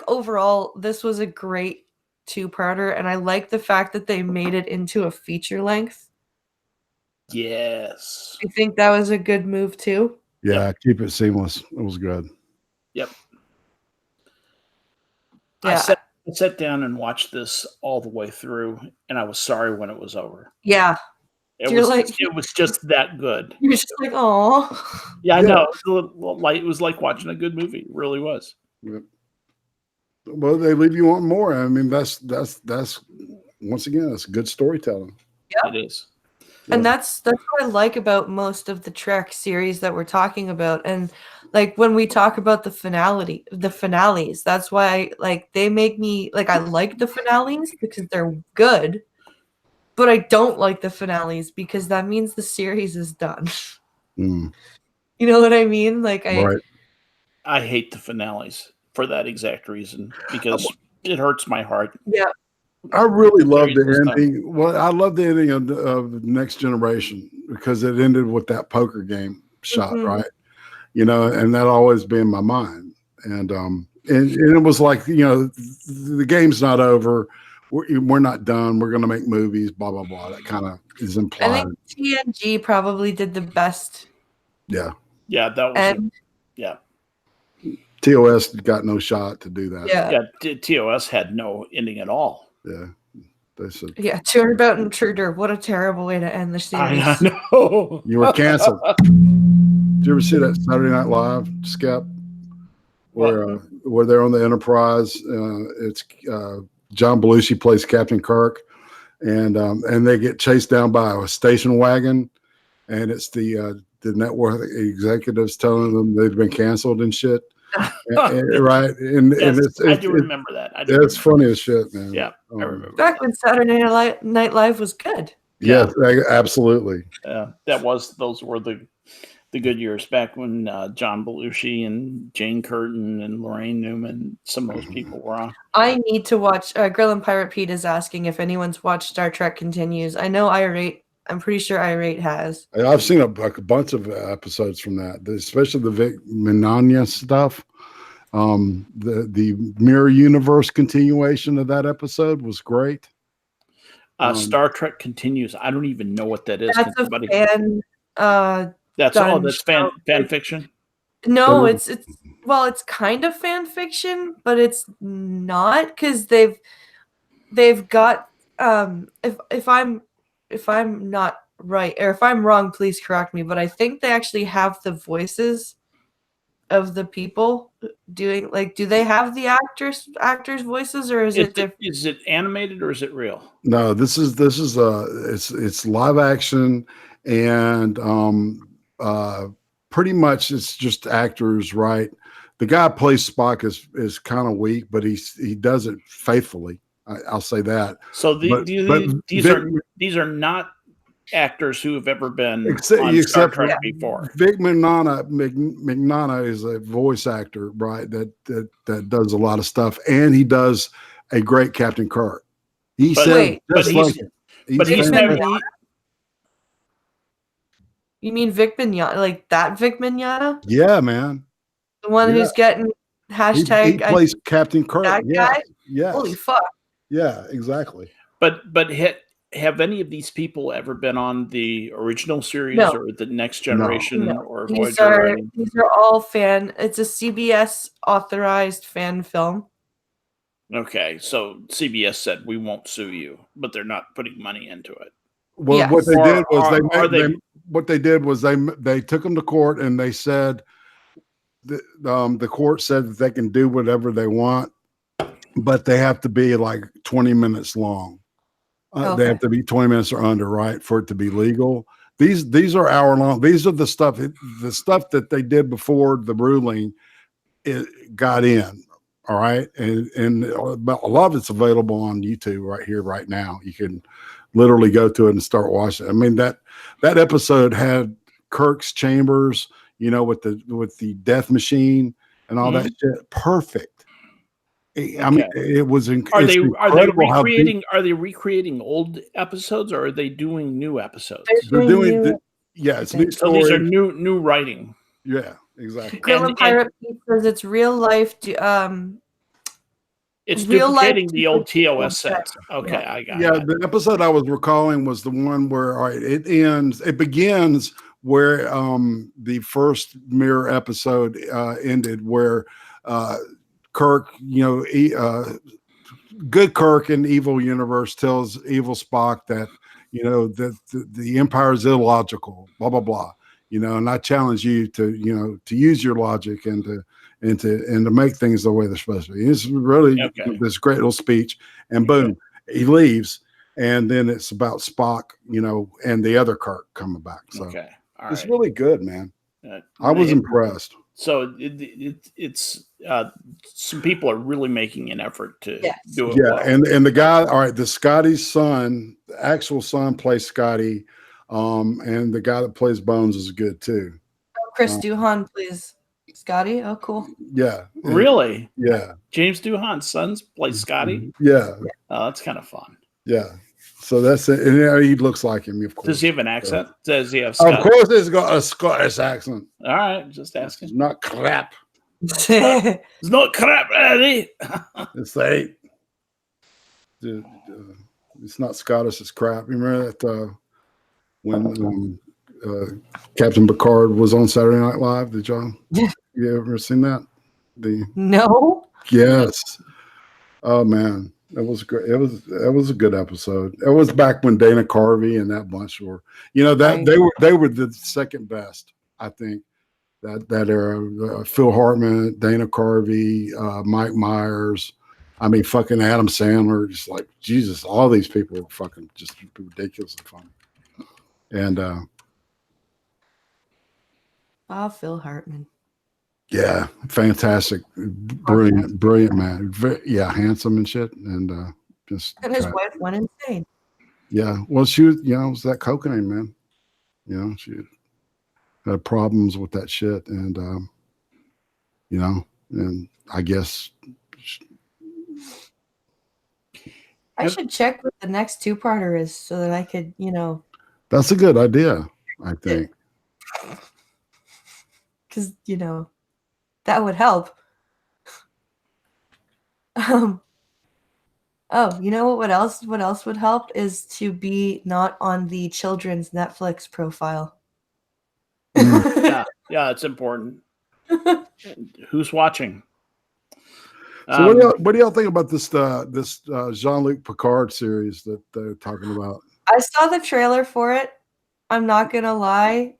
overall this was a great two-parter, and I like the fact that they made it into a feature length. Yes. I think that was a good move too. Yeah, keep it seamless. It was good. Yep. Yeah. I sat down and watched this all the way through, and I was sorry when it was over. Yeah. It was just that good. You're just like, oh. Yeah, I know. It was like watching a good movie. It really was. Yep. Well, they leave you wanting more. I mean, that's once again, that's good storytelling. Yeah, it is. And that's what I like about most of the Trek series that we're talking about. And like when we talk about the finales, that's why like they make me like, I like the finales because they're good, but I don't like the finales because that means the series is done. Mm. You know what I mean? Like I hate the finales for that exact reason because it hurts my heart. Yeah. I really love the ending. Well, I love the ending of Next Generation because it ended with that poker game shot, right? And that always been in my mind. And it was like, the game's not over. We're not done. We're going to make movies, blah, blah, blah. That kind of is implied. I think TNG probably did the best. Yeah. Yeah, that was yeah. TOS got no shot to do that. Yeah, TOS had no ending at all. Yeah. They said, Turnabout Intruder. What a terrible way to end the series. I know. You were canceled. Did you ever see that Saturday Night Live sketch where they're on the Enterprise? It's John Belushi plays Captain Kirk, and they get chased down by a station wagon, and it's the network executives telling them they've been canceled and shit. Right, and Yes, it's I do remember that. it's funny as shit, man. Yeah, I remember Back when Saturday Night Live was good. Yes, absolutely. Those were the good years back when John Belushi and Jane Curtin and Lorraine Newman, some of those people were on. I need to watch. Grill and Pirate Pete is asking if anyone's watched Star Trek Continues. I know Irate. I'm pretty sure Irate has. I've seen a bunch of episodes from that, especially the Vic Mignogna stuff. The Mirror Universe continuation of that episode was great. Star Trek Continues. I don't even know what that is. That's fan. That's all. That's fan fiction. No, it's kind of fan fiction, but it's not, because they've got if I'm not right, or if I'm wrong, please correct me, but I think they actually have the voices of the people doing, like, do they have the actors voices, or is it different? Is it animated or is it real? No, this is it's live action, and pretty much it's just actors, right? The guy who plays Spock is kind of weak, but he does it faithfully. I'll say that. So these are not actors who have ever been on Star Trek before. Vic Mignogna is a voice actor, right? That does a lot of stuff, and he does a great Captain Kirk. You mean Vic Mignogna, like that Vic Mignogna? Yeah, man. The one who's getting hashtag. He plays Captain Kirk. That guy? Yeah. Holy fuck. Yeah, exactly. But have any of these people ever been on the original series or the Next Generation or Voyager? These are all fan. It's a CBS authorized fan film. Okay, so CBS said we won't sue you, but they're not putting money into it. Well, yes. What they did was they took them to court, and they said the court said that they can do whatever they want, but they have to be like 20 minutes long. They have to be 20 minutes or under, right, for it to be legal. These are hour long. These are the stuff that they did before the ruling got in. All right, and a lot of it's available on YouTube right here, right now. You can literally go to it and start watching. I mean, that episode had Kirk's chambers, with the death machine and all that shit. Perfect. I mean, it was incredible. Are they recreating old episodes, or are they doing new episodes? They're doing it's new stories. So these are new writing. Yeah, exactly. Grill and Pirate Pete says it's real life. It's duplicating the old TOS sets. Okay, yeah. I got it. Yeah, the episode I was recalling was the one where it begins where the first Mirror episode ended, where Kirk, good Kirk in evil universe tells evil Spock that that the Empire is illogical, blah blah blah. And I challenge you to use your logic and to make things the way they're supposed to be. It's really this great little speech, and boom, he leaves, and then it's about Spock, and the other Kirk coming back. So it's really good, man. I was impressed. So it's some people are really making an effort to do it. Yeah, well. and the guy, all right, the Scotty's son, the actual son plays Scotty, and the guy that plays Bones is good too. Chris Duhan plays Scotty. Oh, cool. Yeah. Really? Yeah. James Doohan's sons play Scotty. Yeah. Oh, that's kind of fun. Yeah. So that's it. And he looks like him, of course. Does he have an accent? Does he have? Of course, he's got a Scottish accent. All right, just asking. It's not crap. It's not crap, Eddie. It's it's not Scottish. It's crap. Remember that when Captain Picard was on Saturday Night Live? Did y'all? You ever seen that? No. Yes. Oh man. It was great. It was a good episode. It was back when Dana Carvey and that bunch were, they were the second best, I think, that era. Phil Hartman, Dana Carvey, Mike Myers, I mean, fucking Adam Sandler, just like Jesus, all these people are fucking just ridiculously funny. And Phil Hartman. yeah, fantastic, brilliant man. Yeah, handsome and shit, and just And his wife went insane. yeah. Well, she was, it was that cocaine, man. She had problems with that shit, and and I guess I should check what the next two-parter is so that I could, that's a good idea. I think. Because that would help. Oh, you know what else? What else would help is to be not on the children's Netflix profile. Yeah, it's important. Who's watching? So what do y'all think about this Jean-Luc Picard series that they're talking about? I saw the trailer for it. I'm not gonna lie.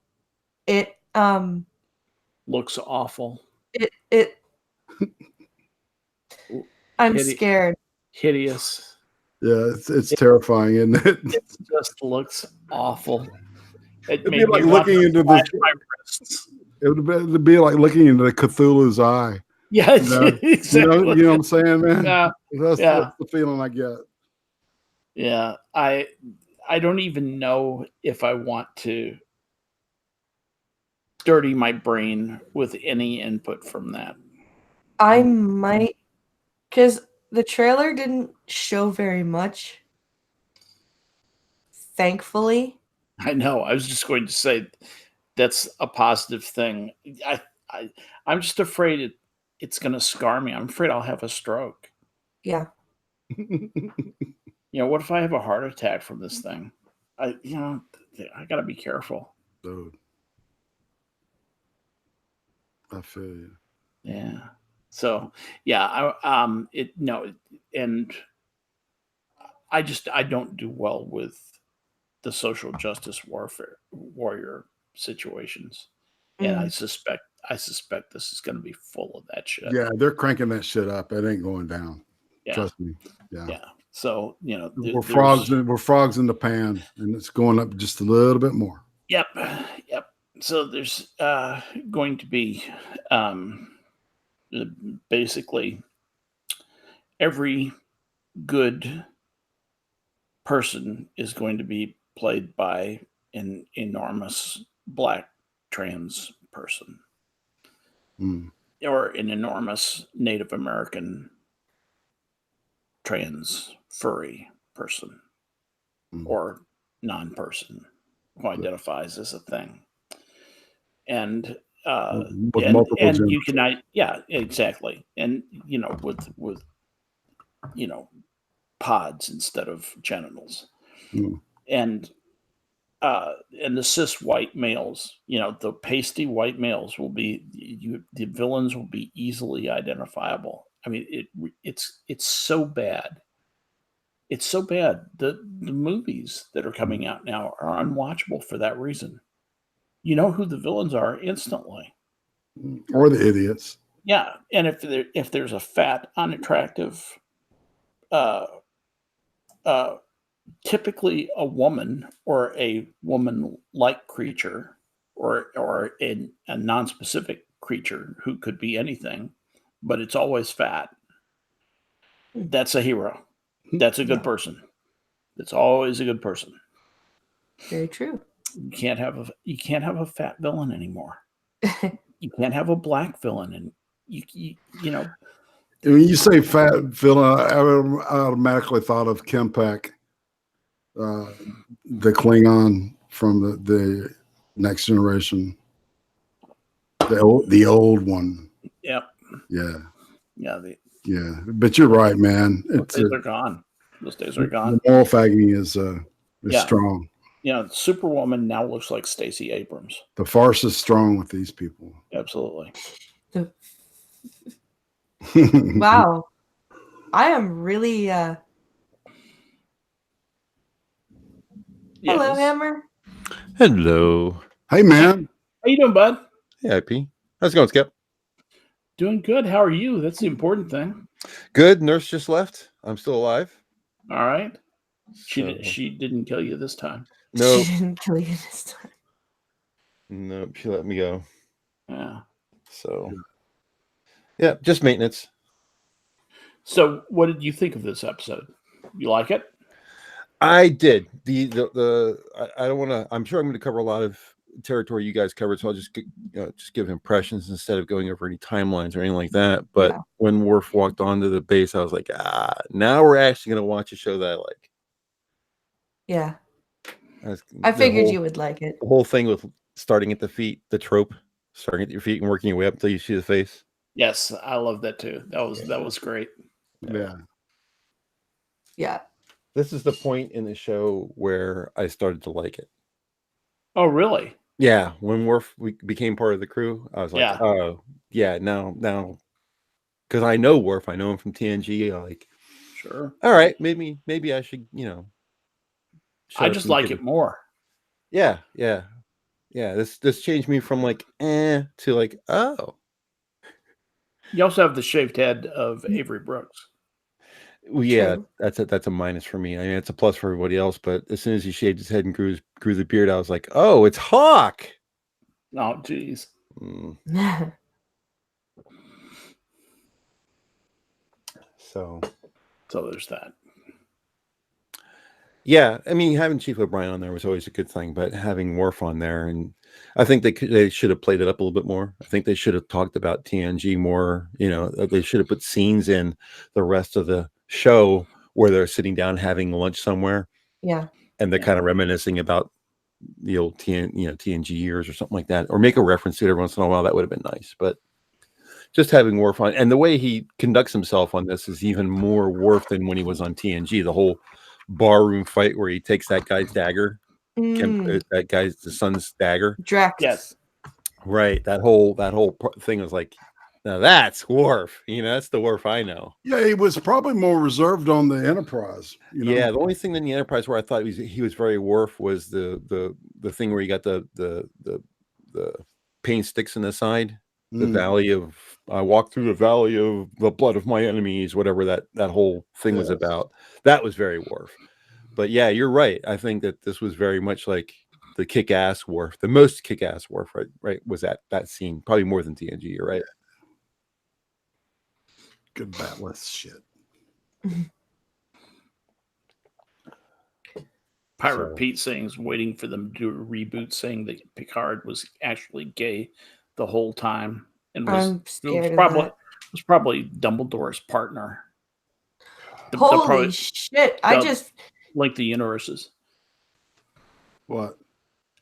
It looks awful. I'm scared. Hideous. Yeah, it's terrifying, isn't it? It just looks awful. It'd be like looking into the wrists. It would be like looking into the Cthulhu's eye. Yeah, exactly. You know what I'm saying, man? Yeah, that's the feeling I get. Yeah, I don't even know if I want to dirty my brain with any input from that. I might, because the trailer didn't show very much. Thankfully. I know. I was just going to say that's a positive thing. I'm just afraid it's going to scar me. I'm afraid I'll have a stroke. Yeah. What if I have a heart attack from this thing? I got to be careful. Dude. I feel you. Yeah. So, yeah, and I don't do well with the social justice warrior situations. And I suspect this is going to be full of that shit. Yeah, they're cranking that shit up. It ain't going down. Yeah. Trust me. Yeah. Yeah. So, we're frogs in the pan, and it's going up just a little bit more. Yep. So there's going to be basically every good person is going to be played by an enormous black trans person or an enormous Native American trans furry person or non-person who identifies as a thing. And you can, yeah, exactly. And, with pods instead of genitals. And the cis white males, the pasty white males will be, the villains will be easily identifiable. I mean, it's so bad. It's so bad. The movies that are coming out now are unwatchable for that reason. You know who the villains are instantly. Or the idiots. Yeah. And if there's a fat, unattractive, typically a woman or a woman-like creature or a non-specific creature who could be anything, but it's always fat, that's a hero. That's a good person. That's always a good person. Very true. You can't have a fat villain anymore. You can't have a black villain, and when you say fat villain, I automatically thought of Kim Peck, the Klingon from the Next Generation, the old one. Yep. Yeah. Yeah. Yeah, but you're right, man. Those days are gone. Those days are gone. The moral fagging is strong. Superwoman now looks like Stacey Abrams. The farce is strong with these people. Absolutely. Wow. I am really Yes. Hello, Hammer. Hello. Hey, man. How you doing, bud? Hey, IP. How's it going, Skip? Doing good. How are you? That's the important thing. Good. Nurse just left. I'm still alive. All right. So, She didn't kill you this time. no, She didn't kill you this time. no, she let me go. Yeah. So, yeah, just maintenance. So, what did you think of this episode? You like it? I did. I don't want to. I'm sure I'm going to cover a lot of territory you guys covered, so I'll just just give impressions instead of going over any timelines or anything like that. But Yeah. when Worf walked onto the base, I was like, now we're actually going to watch a show that I like. Yeah. I figured you would like it. The whole thing with starting at the feet, the trope, starting at your feet and working your way up until you see the face. Yes, I love that too. That was great. Yeah. Yeah. This is the point in the show where I started to like it. Oh, really? Yeah, when Worf became part of the crew, I was like, Yeah. oh, yeah, now, because I know Worf, I know him from TNG. Like, Sure. all right, maybe I should, I just like it more. Yeah. This changed me from like to like, oh. You also have the shaved head of Avery Brooks. Well, yeah, True. that's a minus for me. I mean, it's a plus for everybody else. But as soon as he shaved his head and grew the beard, I was like, oh, it's Hawk. Oh, geez. So there's that. Yeah, I mean, having Chief O'Brien on there was always a good thing, but having Worf on there, and I think they should have played it up a little bit more. I think they should have talked about TNG more. They should have put scenes in the rest of the show where they're sitting down having lunch somewhere. Yeah. And they're kind of reminiscing about the old TNG years or something like that, or make a reference to it every once in a while. That would have been nice, but just having Worf on, and the way he conducts himself on this is even more Worf than when he was on TNG. The whole barroom fight where he takes that guy's dagger, the son's dagger. Drax. Yes. Right. That whole thing was like, now that's Worf. That's the Worf I know. Yeah, he was probably more reserved on the Enterprise. Yeah, the only thing in the Enterprise where I thought he was very Worf was the thing where he got the paint sticks in the side, the valley of I walked through the valley of the blood of my enemies, whatever that whole thing was about. That was very Worf. But yeah, you're right. I think that this was very much like the kick-ass Worf, the most kick-ass Worf, right? Was that scene probably more than TNG? You're right. Good batless shit. Pirate Pete saying waiting for them to do a reboot, saying that Picard was actually gay the whole time and I'm scared of that. was probably Dumbledore's partner. Holy shit! I just like the universes. What?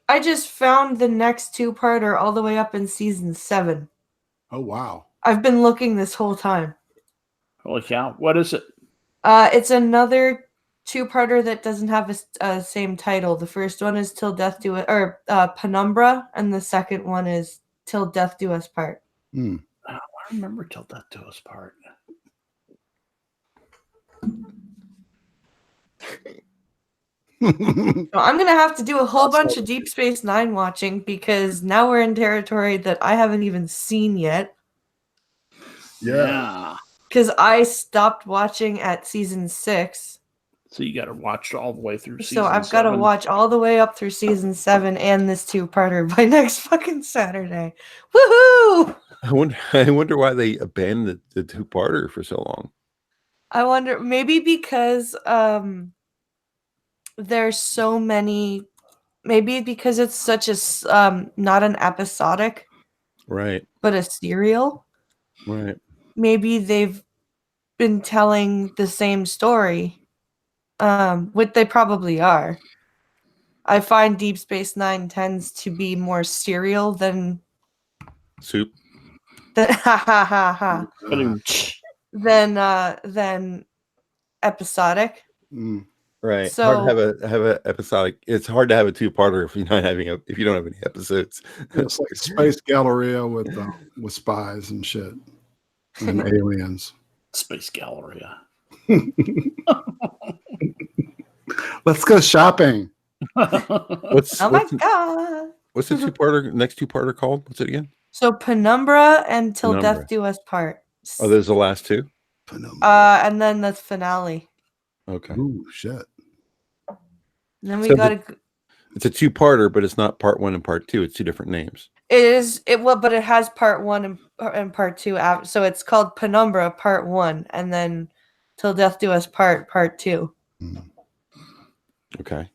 I just found the next two-parter all the way up in season 7. Oh wow! I've been looking this whole time. Holy cow! What is it? It's another two-parter that doesn't have a same title. The first one is Till Death Do It, or Penumbra, and the second one is Till Death Do Us Part. I remember Till Death Do Us Part. So I'm gonna have to do a whole bunch of Deep Space Nine watching because now we're in territory that I haven't even seen yet. Yeah. Because I stopped watching at season 6. So you got to watch all the way through season So I've got to watch all the way up through season 7 and this two-parter by next fucking Saturday. Woohoo! I wonder why they abandoned the two-parter for so long. I wonder, maybe because there's so many. Maybe because it's such a not an episodic, right? But a serial, right? Maybe they've been telling the same story, which they probably are. I find Deep Space Nine tends to be more serial than soup. Than episodic. Right. So hard to have a episodic. It's hard to have a two-parter if you don't have any episodes. It's like Space Galleria with spies and shit and aliens. Space Galleria. Let's go shopping. Oh my god! What's the next two-parter called? What's it again? So Penumbra and Till Penumbra. Death Do Us Part. Oh, there's the last two. And then the finale. Okay. Ooh, shit. And then we So got to. It's a two-parter, but it's not part 1 and part 2. It's two different names. But it has part 1 and part 2. So it's called Penumbra Part 1, and then Till Death Do Us Part 2. Okay.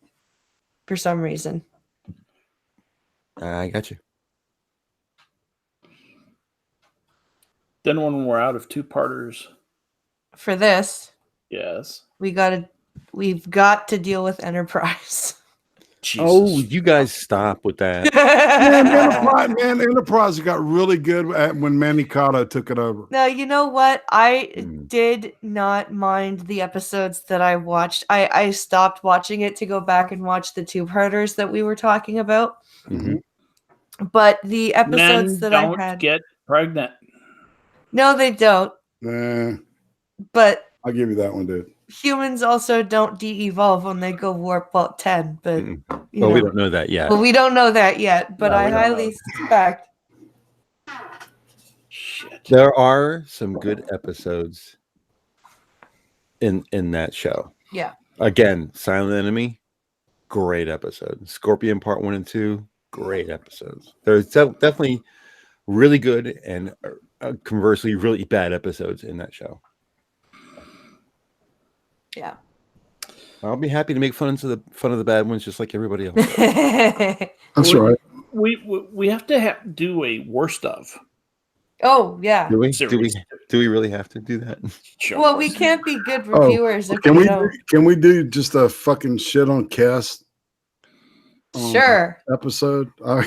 For some reason. I got you. Then when we're out of two-parters, For this, yes. we've got to deal with Enterprise. Jesus. Oh, you guys stop with that. Enterprise got really good at when Manny Cotta took it over. No, you know what? I did not mind the episodes that I watched. I stopped watching it to go back and watch the two-parters that we were talking about. Mm-hmm. But the episodes Men that don't I had... get pregnant. No, they don't. But I'll give you that one, dude. Humans also don't de-evolve when they go warp 10, but we don't know that yet. Well, we don't know that yet, but No, I highly suspect. Shit. There are some good episodes in that show. Yeah. Again, Silent Enemy, great episode. Scorpion Part 1 and 2, great episodes. There's definitely really good and conversely really bad episodes in that show. Yeah. I'll be happy to make fun of the bad ones, just like everybody else. That's right. We have to do a worst of. Oh yeah. Do we really have to do that? Sure. Well, we can't be good reviewers if can we we don't. Can we do just a fucking shit on Cass? Sure. Episode. Yeah,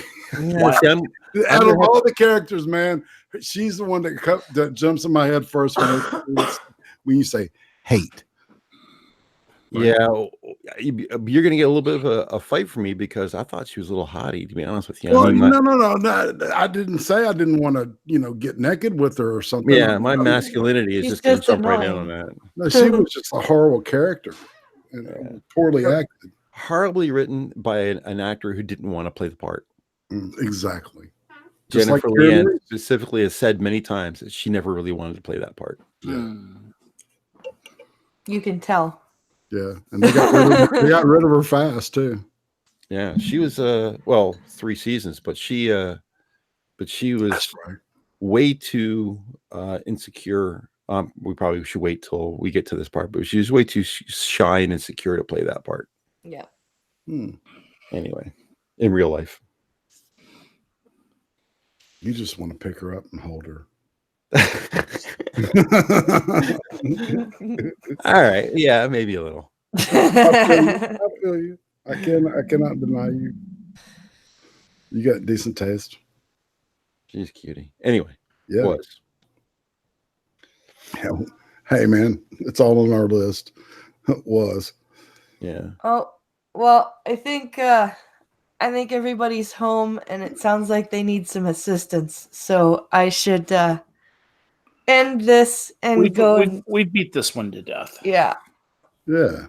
Out of all the characters, man, she's the one that jumps in my head first when you say hate. Yeah, you're going to get a little bit of a fight from me because I thought she was a little hottie, to be honest with you. Well, no. I didn't say I didn't want to, get naked with her or something. Yeah, my masculinity is just going to jump right in on that. No, she was just a horrible character, poorly acted. Horribly written by an actor who didn't want to play the part. Exactly. Jennifer Leanne specifically has said many times that she never really wanted to play that part. Yeah. You can tell. Yeah, and they got rid of her fast too. Yeah, she was 3 seasons, but she was way too insecure. We probably should wait till we get to this part, but she was way too shy and insecure to play that part. Yeah. Anyway, in real life, you just want to pick her up and hold her. All right, yeah, maybe a little. I feel you. I cannot deny you. You got decent taste. She's cutie. Anyway, yeah. Was. Hey man, it's all on our list. Was. Yeah. Oh well, I think everybody's home, and it sounds like they need some assistance. So I should end this and we beat this one to death. Yeah. Yeah.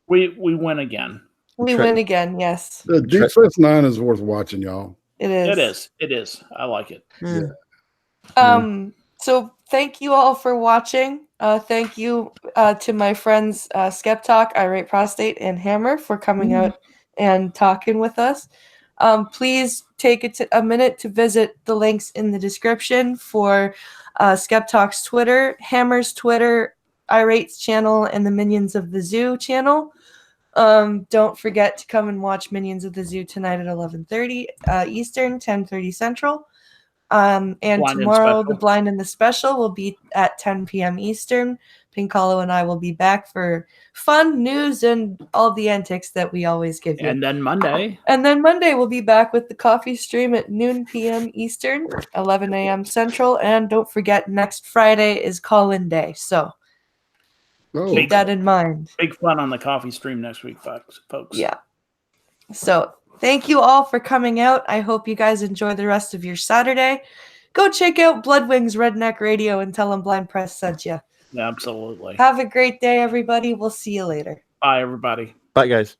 We win again. We win again, yes. The Deep Space Nine is worth watching, y'all. It is. It is. I like it. Yeah. So thank you all for watching. Thank you to my friends Skeptalk, Irate Prostate, and Hammer for coming out and talking with us. Please take a minute to visit the links in the description for Skeptalk's Twitter, Hammer's Twitter, Irate's channel, and the Minions of the Zoo channel. Don't forget to come and watch Minions of the Zoo tonight at 11:30 Eastern, 10:30 Central. And tomorrow, the Blind and the Special will be at 10 p.m. Eastern. Pink Hollow and I will be back for fun news and all the antics that we always give you. And then Monday we'll be back with the coffee stream at noon p.m. Eastern, 11 a.m. Central. And don't forget, next Friday is call-in day. So keep that in mind. Big fun on the coffee stream next week, folks. Yeah. So thank you all for coming out. I hope you guys enjoy the rest of your Saturday. Go check out Bloodwings Redneck Radio and tell them Blind Press sent you. Absolutely. Have a great day, everybody. We'll see you later. Bye, everybody. Bye, guys.